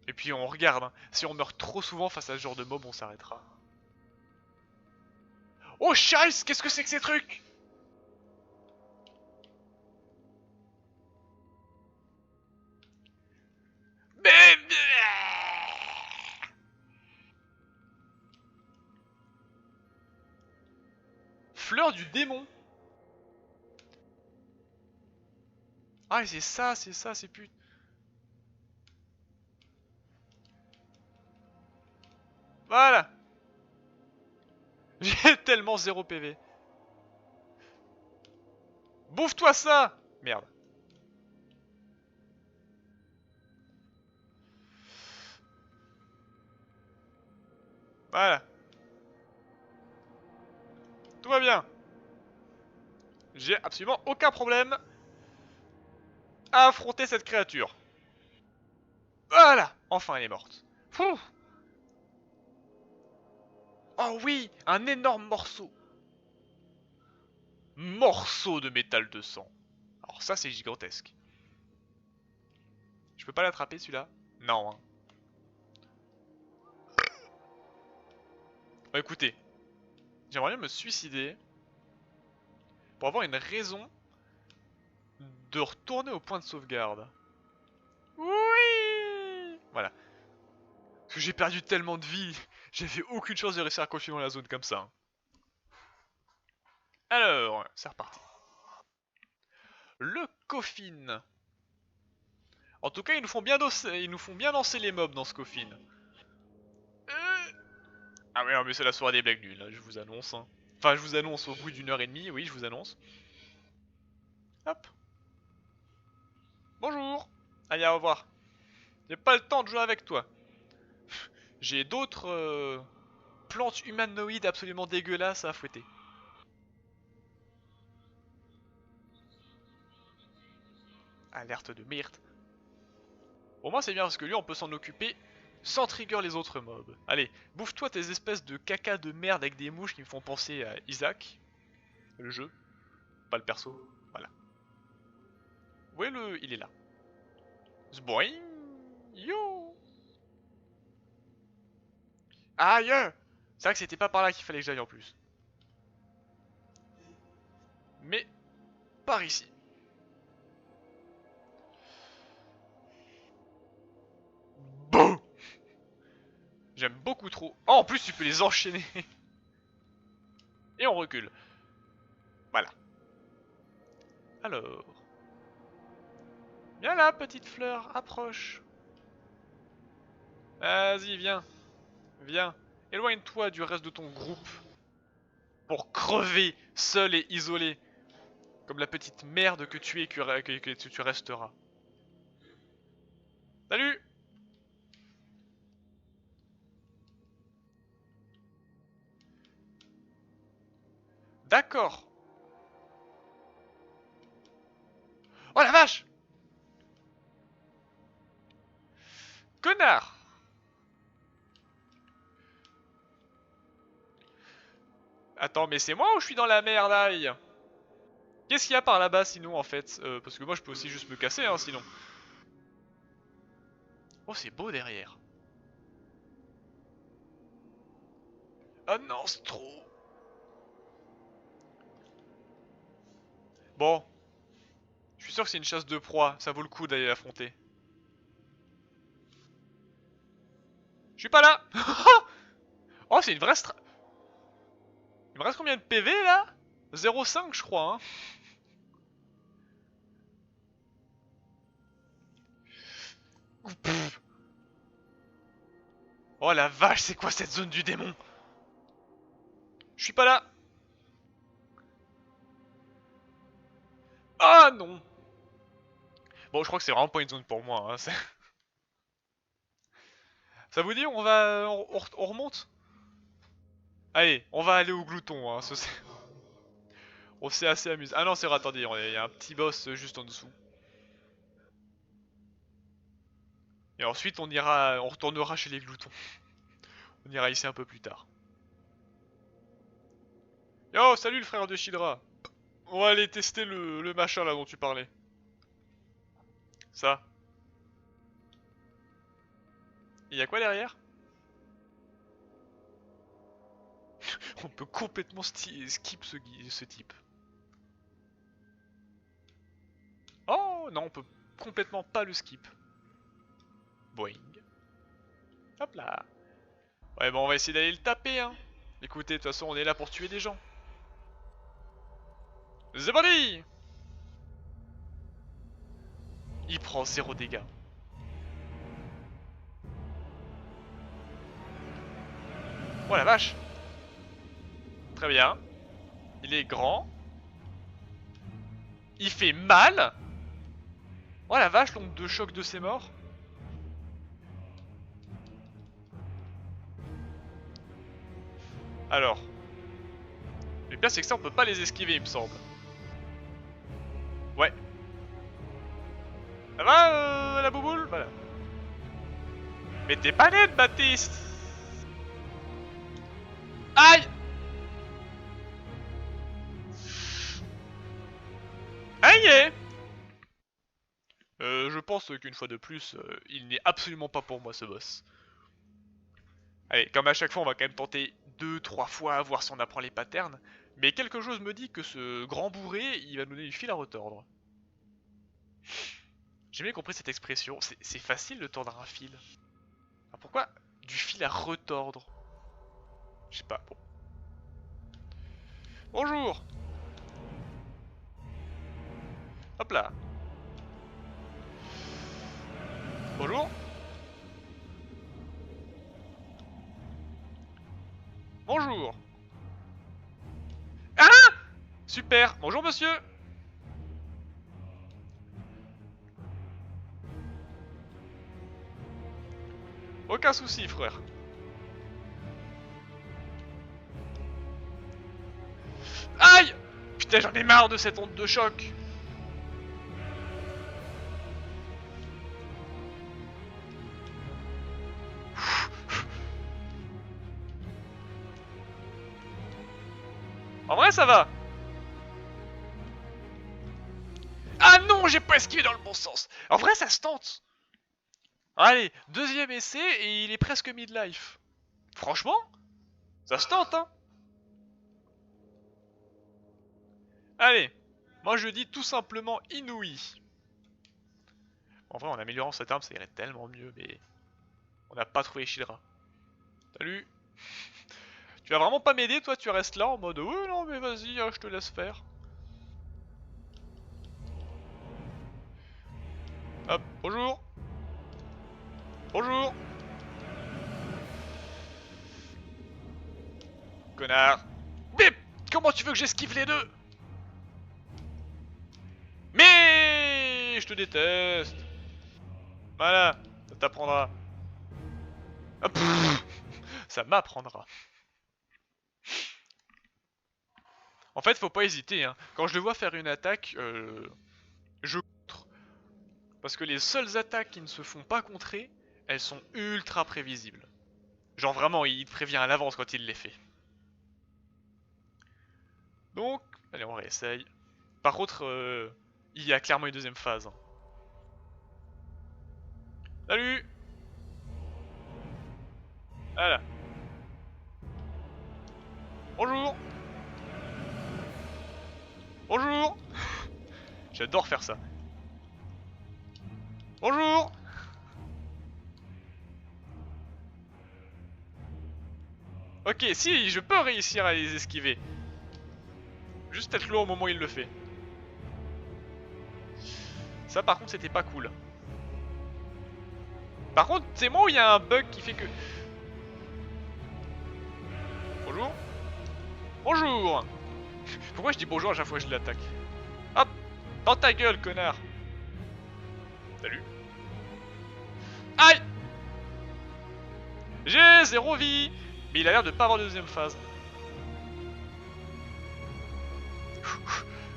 et puis on regarde. Hein. Si on meurt trop souvent face à ce genre de mob, on s'arrêtera. Oh Scheiß, qu'est-ce que c'est que ces trucs? Mais... Fleur du démon. Ah c'est ça, c'est putain. Voilà. J'ai tellement 0 PV. Bouffe-toi ça. Merde. Voilà. Tout va bien. J'ai absolument aucun problème à affronter cette créature. Voilà. Enfin elle est morte. Fouh. Oh oui, un énorme morceau. Morceau de métal de sang. Alors ça c'est gigantesque. Je peux pas l'attraper celui-là? Non. Hein. Bon, écoutez, j'aimerais bien me suicider pour avoir une raison de retourner au point de sauvegarde. Oui. Voilà. Parce que j'ai perdu tellement de vie, j'avais aucune chance de réussir à continuer dans la zone comme ça. Alors, c'est reparti. Le coffin. En tout cas, ils nous font bien danser les mobs dans ce coffin. Ah ouais, mais c'est la soirée des blagues nulles, là, je vous annonce. Hein. Enfin, je vous annonce au bout d'1 h 30, oui, je vous annonce. Hop. Bonjour. Allez, au revoir. J'ai pas le temps de jouer avec toi. J'ai d'autres plantes humanoïdes absolument dégueulasses à fouetter. Alerte de Myrte. Au moins c'est bien parce que lui on peut s'en occuper sans trigger les autres mobs. Allez, bouffe-toi tes espèces de caca de merde avec des mouches qui me font penser à Isaac. Le jeu, pas le perso. Voilà. Où est le... Il est là. Zboing. Yo. Aïe. C'est vrai que c'était pas par là qu'il fallait que j'aille en plus. Mais par ici. Boum. J'aime beaucoup trop. Oh, en plus tu peux les enchaîner. Et on recule. Voilà. Alors. Viens là, petite fleur, approche. Vas-y, viens. Viens. Éloigne-toi du reste de ton groupe. Pour crever, seul et isolé. Comme la petite merde que tu es que tu resteras. Salut. D'accord. Oh la vache. Connard. Attends, mais c'est moi ou je suis dans la merde, aïe? Qu'est-ce qu'il y a par là-bas sinon en fait parce que moi je peux aussi juste me casser hein sinon. Oh c'est beau derrière. Oh non c'est trop. Bon. Je suis sûr que c'est une chasse de proie, ça vaut le coup d'aller l'affronter. Je suis pas là. Oh c'est une vraie Il me reste combien de PV là? 0,5 je crois hein. Oh la vache c'est quoi cette zone du démon? Je suis pas là. Ah non. Bon je crois que c'est vraiment pas une zone pour moi hein. Ça vous dit on remonte? Allez, on va aller au glouton hein. On s'est assez amusé. Ah non c'est vrai, attendez, il y a un petit boss juste en dessous. Et ensuite on retournera chez les gloutons. On ira ici un peu plus tard. Yo, salut le frère de Shidra. On va aller tester le machin là dont tu parlais. Ça. Il y a quoi derrière? On peut complètement skip ce type. Oh non, on peut complètement pas le skip. Boing. Hop là. Ouais, bon, on va essayer d'aller le taper, hein. Écoutez, de toute façon, on est là pour tuer des gens. C'est parti. Il prend 0 dégâts. Oh la vache. Très bien. Il est grand. Il fait mal. Oh la vache, l'onde de choc de ses morts. Alors. Le pire, c'est que ça, on peut pas les esquiver, il me semble. Ouais. Ça va, la bouboule? Voilà. Mais t'es pas net, Baptiste. Aïe. Aïe. Je pense qu'une fois de plus, il n'est absolument pas pour moi ce boss. Allez, comme à chaque fois, on va quand même tenter 2-3 fois, voir si on apprend les patterns. Mais quelque chose me dit que ce grand bourré, il va nous donner du fil à retordre. J'ai bien compris cette expression. C'est facile de tordre un fil. Alors pourquoi du fil à retordre? Je sais pas. Bon. Bonjour. Hop là. Bonjour. Bonjour. Ah! Super. Bonjour monsieur. Aucun souci, frère. Aïe! Putain, j'en ai marre de cette onde de choc. En vrai, ça va. Ah non, j'ai pas esquivé dans le bon sens. En vrai, ça se tente. Allez, deuxième essai et il est presque midlife. Franchement, ça se tente, hein. Allez, moi je dis tout simplement inouï. En vrai, en améliorant cette arme, ça irait tellement mieux, mais on n'a pas trouvé Shidra. Salut. Tu vas vraiment pas m'aider, toi? Tu restes là en mode ouais, non, mais vas-y, je te laisse faire. Hop, bonjour. Bonjour. Connard. Mais comment tu veux que j'esquive les deux? Mais je te déteste. Voilà, ça t'apprendra. Hop. Ça m'apprendra. En fait, faut pas hésiter, hein. Quand je le vois faire une attaque, je contre. Parce que les seules attaques qui ne se font pas contrer, elles sont ultra prévisibles. Genre vraiment, il te prévient à l'avance quand il les fait. Donc, allez, on réessaye. Par contre, il y a clairement une deuxième phase. Hein. Salut! Voilà. Bonjour! Bonjour! J'adore faire ça. Bonjour! Ok, si, je peux réussir à les esquiver. Juste être loin au moment où il le fait. Ça, par contre, c'était pas cool. Par contre, c'est moi où il y a un bug qui fait que... Bonjour. Bonjour. Pourquoi je dis bonjour à chaque fois que je l'attaque? Hop. Dans ta gueule, connard. Salut. Aïe. J'ai 0 vie. Mais il a l'air de pas avoir de deuxième phase.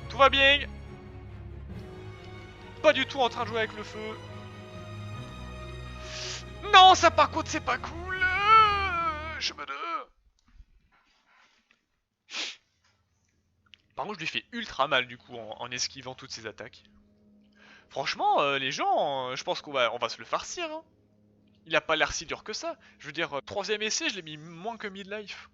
Tout va bien. Pas du tout en train de jouer avec le feu. Non, ça par contre c'est pas cool. Je me... Par contre, je lui fais ultra mal du coup en esquivant toutes ces attaques. Franchement, les gens, je pense qu'on va se le farcir. Hein. Il a pas l'air si dur que ça. Je veux dire, troisième essai, je l'ai mis moins que midlife.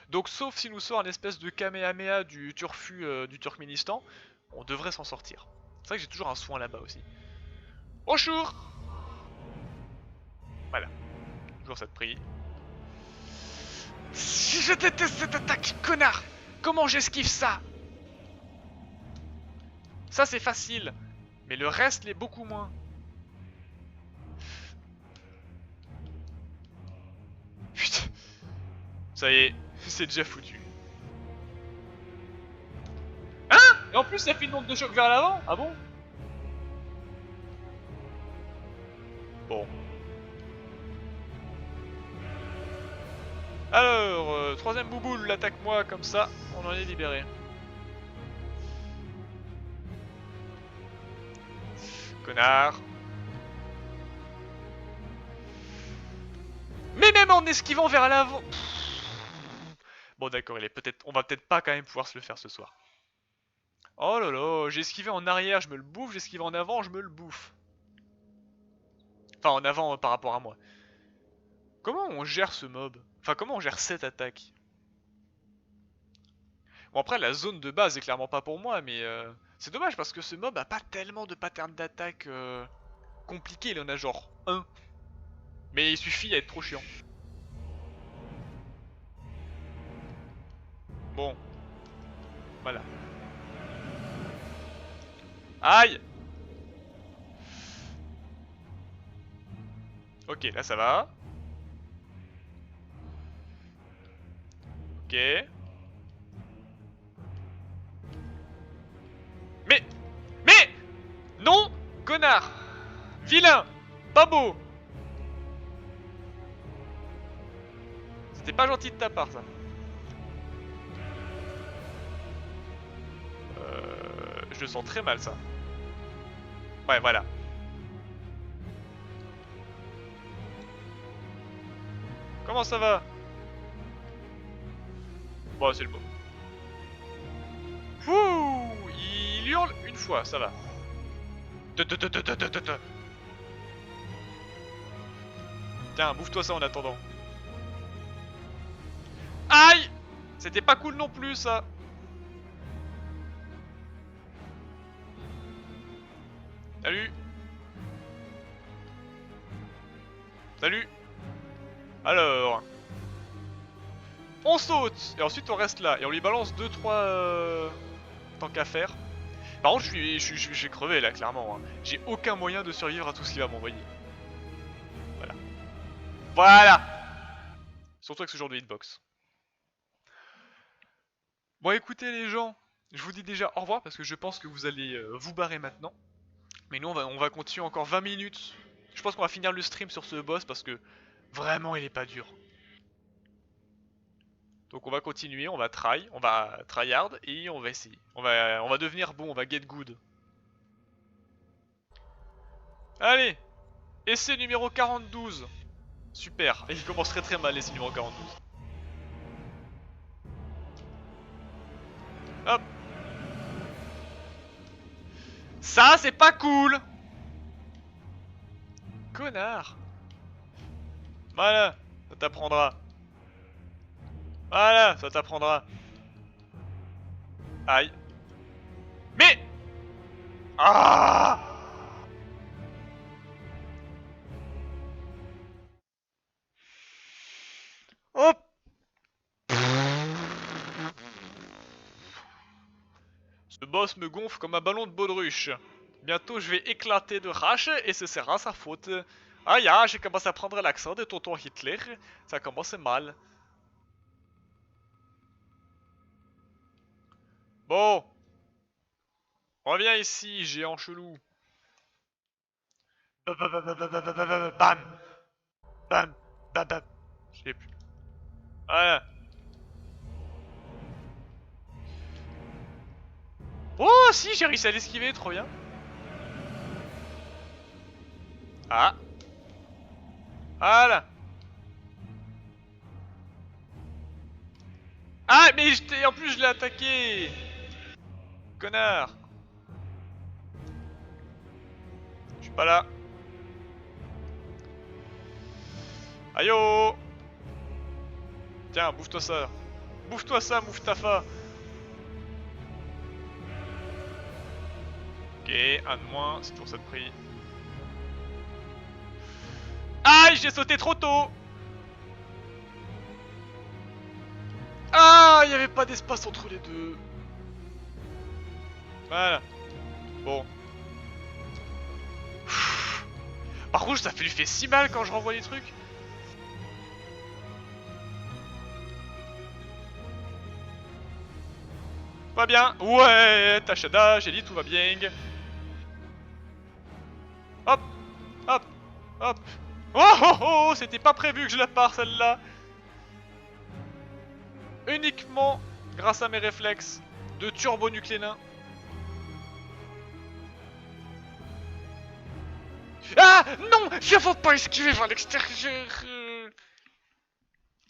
Donc, sauf s'il nous sort un espèce de Kamehameha du Turfu du Turkménistan, on devrait s'en sortir. C'est vrai que j'ai toujours un soin là-bas aussi. Bonjour. Voilà. Toujours cette prie. Je déteste cette attaque, connard. Comment j'esquive ça? Ça c'est facile, mais le reste l'est beaucoup moins. Putain. Ça y est, c'est déjà foutu. Hein? Et en plus ça fait une onde de choc vers l'avant? Ah bon? Bon. Alors, troisième bouboule, attaque-moi comme ça, on en est libéré. Connard. Mais même en esquivant vers l'avant. Bon d'accord, on va peut-être pas quand même pouvoir se le faire ce soir. Oh là là, j'ai esquivé en arrière, je me le bouffe, j'ai esquivé en avant, je me le bouffe. Enfin en avant par rapport à moi. Comment on gère ce mob? Enfin, comment on gère cette attaque? Bon, après, la zone de base est clairement pas pour moi, mais c'est dommage parce que ce mob a pas tellement de patterns d'attaque compliqués. Il en a genre un. Mais il suffit à être trop chiant. Bon, voilà. Aïe! Ok, là ça va. Ok. Mais! Mais! Non! Connard! Vilain! Pas beau! C'était pas gentil de ta part, ça. Je le sens très mal, ça. Ouais, voilà. Comment ça va? Bon, c'est le mot. Ouh! Il hurle une fois, ça va. Tiens, bouffe-toi ça en attendant. Aïe! C'était pas cool non plus, ça. Salut! Salut! Alors... On saute! Et ensuite on reste là. Et on lui balance 2-3... tant qu'à faire. Par contre, j'ai crevé là, clairement. Hein. J'ai aucun moyen de survivre à tout ce qu'il va m'envoyer. Voilà. Voilà! Surtout avec ce genre de hitbox. Bon, écoutez les gens, je vous dis déjà au revoir parce que je pense que vous allez vous barrer maintenant. Mais nous, on va continuer encore 20 minutes. Je pense qu'on va finir le stream sur ce boss parce que vraiment, il est pas dur. Donc on va continuer, on va tryhard et on va essayer. On va devenir bon, on va get good. Allez, essai numéro 42. Super, il commence très très mal l'essai numéro 42. Hop. Ça, c'est pas cool. Connard. Voilà, ça t'apprendra. Voilà, ça t'apprendra. Aïe. Mais... Ah! Hop! Ce boss me gonfle comme un ballon de baudruche. Bientôt je vais éclater de rage et ce sera sa faute. Ah ya, j'ai commencé à prendre l'accent de tonton Hitler. Ça commence mal. Bon. Reviens ici, géant chelou. Bam! Bam! Bam! Bam! Je l'ai plus. Voilà. Oh si, j'ai réussi à l'esquiver, trop bien. Ah. Voilà. Ah, mais en plus je l'ai attaqué. Connard. Je suis pas là. Aïe oh. Tiens, bouffe-toi ça. Bouffe-toi ça, Mouftafa. Ok, un de moins, c'est pour ça de prix. Aïe, j'ai sauté trop tôt. Ah, il n'y avait pas d'espace entre les deux. Voilà. Bon. Par contre, ça lui fait si mal quand je renvoie les trucs. Tout va bien. Ouais, Tachada, j'ai dit tout va bien. Hop, hop, hop. Oh oh oh, c'était pas prévu que je la pare celle-là. Uniquement grâce à mes réflexes de turbo-nuclénin. Ah non, je veux pas esquiver vers l'extérieur.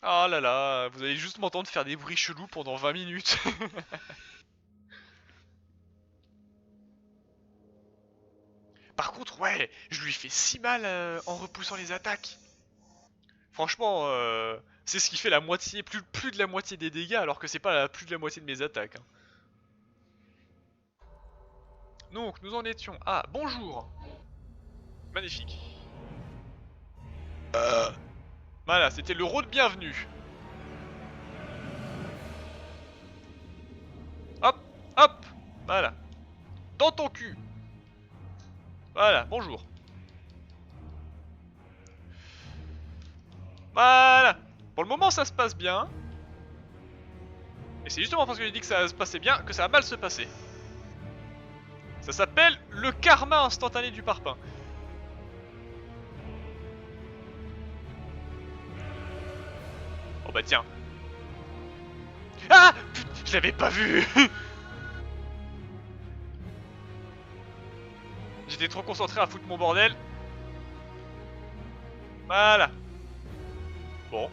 Oh là là, vous allez juste m'entendre faire des bruits chelous pendant 20 minutes. Par contre, ouais, je lui fais si mal en repoussant les attaques. Franchement, c'est ce qui fait la moitié, plus de la moitié des dégâts, alors que c'est pas plus de la moitié de mes attaques. Hein. Donc, nous en étions à bonjour. Magnifique. Voilà, c'était le road bienvenue. Hop, hop, voilà. Dans ton cul. Voilà, bonjour. Voilà. Pour le moment, ça se passe bien. Et c'est justement parce que j'ai dit que ça se passait bien que ça va mal se passer. Ça s'appelle le karma instantané du parpaing. Oh bah tiens. Ah putain, je l'avais pas vu. J'étais trop concentré à foutre mon bordel. Voilà. Bon.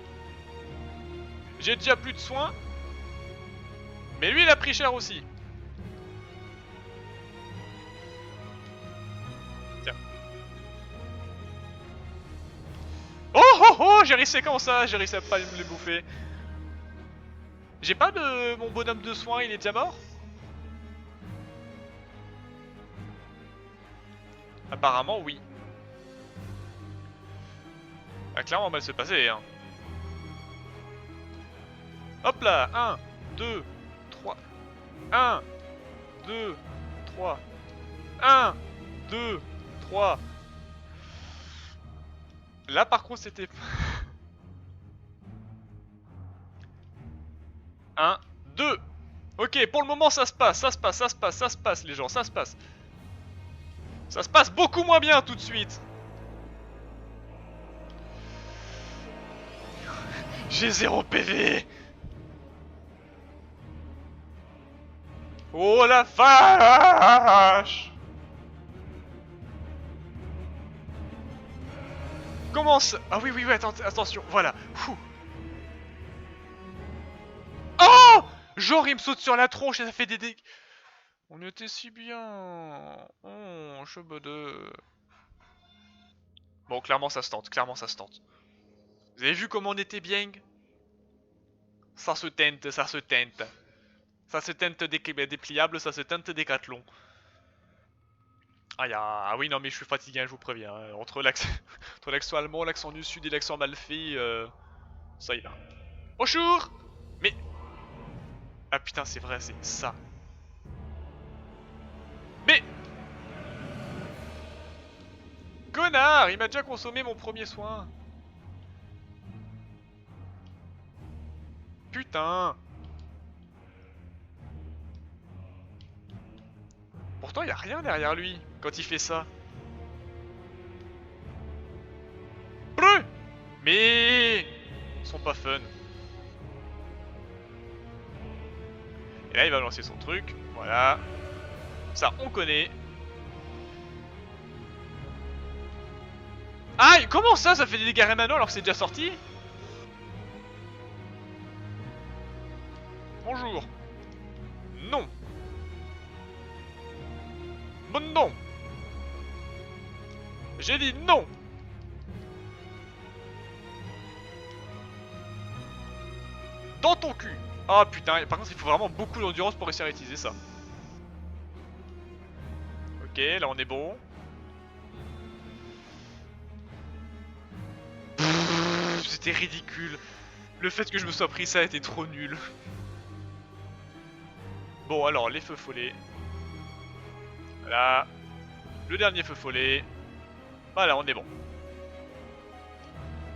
J'ai déjà plus de soins. Mais lui, il a pris cher aussi. Tiens. Oh oh oh, j'ai réussi comme ça. J'ai réussi à pas me les bouffer. J'ai pas de... Mon bonhomme de soins, il est déjà mort? Apparemment, oui. Ah, clairement, mal se passer, hein. Hop là, 1, 2, 3. 1, 2, 3. 1, 2, 3. Là, par contre, c'était... 1, 2. Ok, pour le moment, ça se passe, ça se passe, ça se passe, ça se passe, les gens, ça se passe. Ça se passe beaucoup moins bien tout de suite. J'ai 0 PV. Oh la vache. Comment ça... Ah oui, oui, oui, attention, voilà. Ouh. Oh, genre, il me saute sur la tronche et ça fait des dégâts. On était si bien. Oh, cheveux de... Bon, clairement, ça se tente, clairement, ça se tente. Vous avez vu comment on était bien? Ça se tente, ça se tente. Ça se tente des pliables, ça se tente des Décathlon. Ah oui, non mais je suis fatigué, hein, je vous préviens. Hein. Entre l'accent allemand, l'accent du sud et l'accent mal fait, ça y va. Bonjour. Mais... Ah putain, c'est vrai, c'est ça. Mais... Connard, il m'a déjà consommé mon premier soin. Putain. Pourtant, il y a rien derrière lui quand il fait ça. Bleu. Mais... Ils sont pas fun. Et là, il va lancer son truc. Voilà. Ça, on connaît. Aïe, comment ça, ça fait des dégâts Remano alors que c'est déjà sorti? Bonjour. Non. Bon non. J'ai dit non. Dans ton cul. Ah putain, par contre il faut vraiment beaucoup d'endurance pour réussir à utiliser ça. Ok, là on est bon. C'était ridicule. Le fait que je me sois pris ça était trop nul. Bon alors, les feux follets. Voilà. Le dernier feu follet. Voilà, on est bon.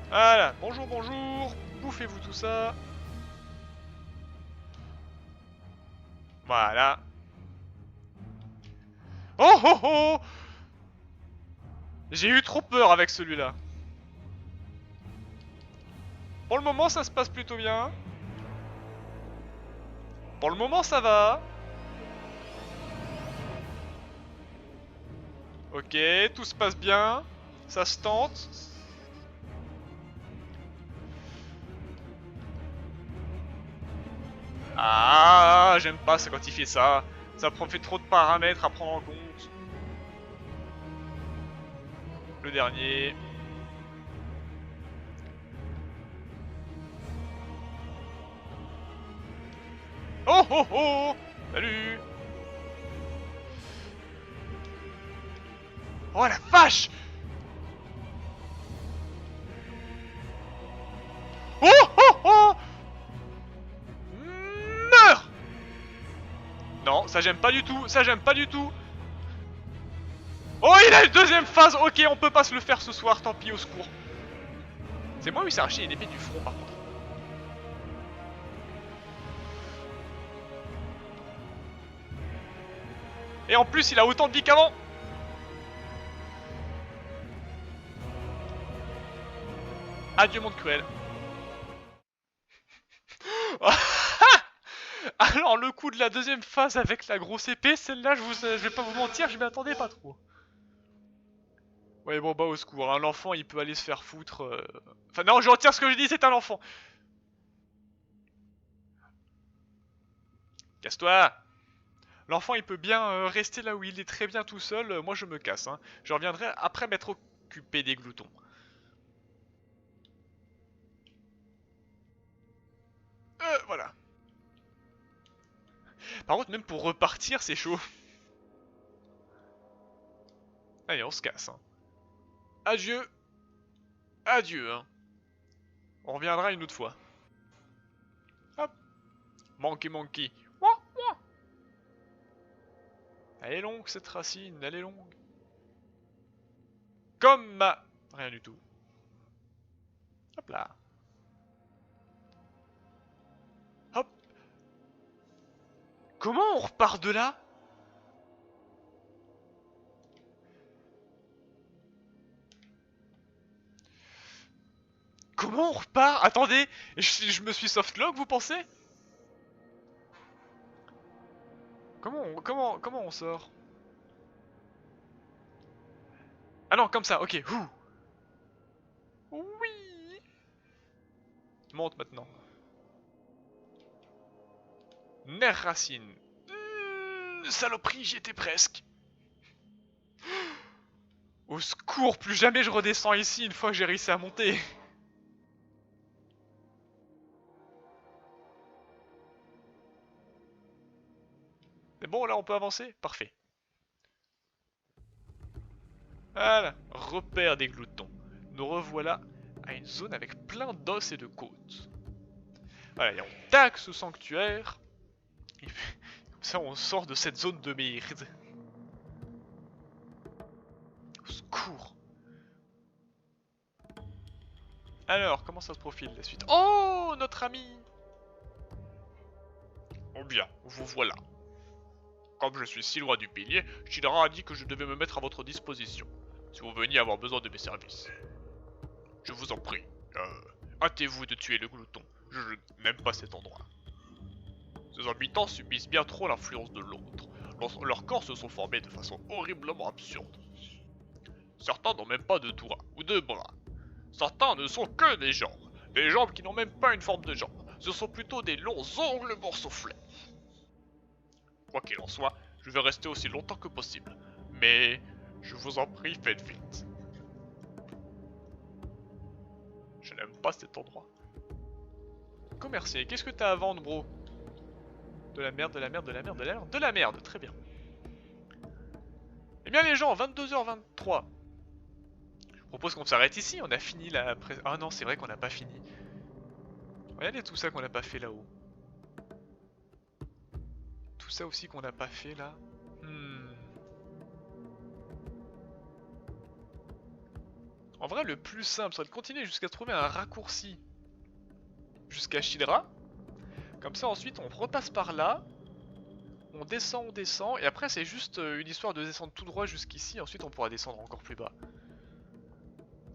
Voilà, bonjour, bonjour. Bouffez-vous tout ça. Voilà. Oh oh oh. J'ai eu trop peur avec celui-là. Pour le moment, ça se passe plutôt bien. Pour le moment, ça va. Ok, tout se passe bien. Ça se tente. Ah, j'aime pas ça quand il fait ça. Ça fait trop de paramètres à prendre en compte. Le dernier. oh oh. Salut. Oh la vache. Oh oh oh. Meurs. Non, ça j'aime pas du tout, ça j'aime pas du tout. Oh, il a une deuxième phase. Ok, on peut pas se le faire ce soir, tant pis, au secours. C'est moi où il s'est arraché une épée du front par contre. Et en plus il a autant de vie qu'avant. Adieu monde cruel. Alors le coup de la deuxième phase avec la grosse épée, celle-là je vais pas vous mentir, je m'y attendais pas trop. Ouais bon bah au secours, hein, l'enfant il peut aller se faire foutre. Enfin non, je retire ce que je dis, c'est un enfant. Casse-toi. L'enfant il peut bien rester là où il est très bien tout seul, moi je me casse. Hein. Je reviendrai après m'être occupé des gloutons. Voilà. Par contre même pour repartir c'est chaud. Allez on se casse. Hein. Adieu. Adieu. Hein. On reviendra une autre fois. Hop. Monkey monkey. Elle est longue cette racine, elle est longue. Comme ma... Rien du tout. Hop là. Hop. Comment on repart de là? Comment on repart? Attendez, je me suis softlock, vous pensez? Comment on sort? Ah non, comme ça, ok. Ouh. Oui. Monte maintenant. Nerf racine. Saloperie, j'y étais presque. Au secours, plus jamais je redescends ici une fois que j'ai réussi à monter. Mais bon, là on peut avancer. Parfait. Voilà, repère des gloutons. Nous revoilà à une zone avec plein d'os et de côtes. Voilà, et on taxe ce sanctuaire. Et puis, comme ça on sort de cette zone de merde. Au secours. Alors, comment ça se profile la suite? Oh, notre ami! Oh bien, vous voilà. Comme je suis si loin du pilier, Chidara a dit que je devais me mettre à votre disposition, si vous veniez avoir besoin de mes services. Je vous en prie, hâtez-vous de tuer le glouton, je n'aime pas cet endroit. Ces habitants subissent bien trop l'influence de l'autre. Leurs corps se sont formés de façon horriblement absurde. Certains n'ont même pas de doigts ou de bras. Certains ne sont que des jambes qui n'ont même pas une forme de jambes. Ce sont plutôt des longs ongles boursouflés. Quoi qu'il en soit, je vais rester aussi longtemps que possible. Mais, je vous en prie, faites vite. Je n'aime pas cet endroit. Commercier, qu'est-ce que t'as à vendre, bro? De la merde, de la merde, de la merde, de la merde, de la merde, très bien. Eh bien les gens, 22h23. Je propose qu'on s'arrête ici, on a fini la... Ah non, c'est vrai qu'on n'a pas fini. Regardez tout ça qu'on n'a pas fait là-haut. Tout ça aussi qu'on n'a pas fait là. En vrai, le plus simple serait de continuer jusqu'à trouver un raccourci jusqu'à Chidra. Comme ça, ensuite, on repasse par là. On descend, et après, c'est juste une histoire de descendre tout droit jusqu'ici. Ensuite, on pourra descendre encore plus bas.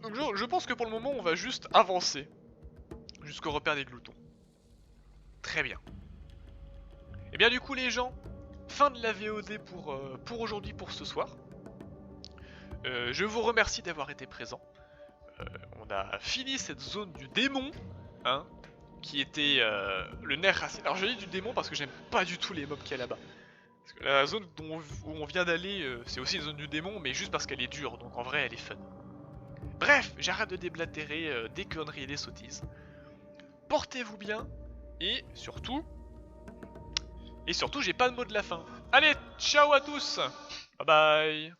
Donc, je pense que pour le moment, on va juste avancer jusqu'au repère des gloutons. Très bien. Et bien, du coup, les gens, fin de la VOD pour aujourd'hui, pour ce soir. Je vous remercie d'avoir été présents. On a fini cette zone du démon, hein, qui était le nerf racine. Alors je dis du démon parce que j'aime pas du tout les mobs qu'il y a là-bas. Parce que la zone où on vient d'aller, c'est aussi une zone du démon, mais juste parce qu'elle est dure, donc en vrai elle est fun. Bref, j'arrête de déblatérer des conneries et des sottises. Portez-vous bien, et surtout, Et surtout, j'ai pas de mot de la fin. Allez, ciao à tous. Bye bye.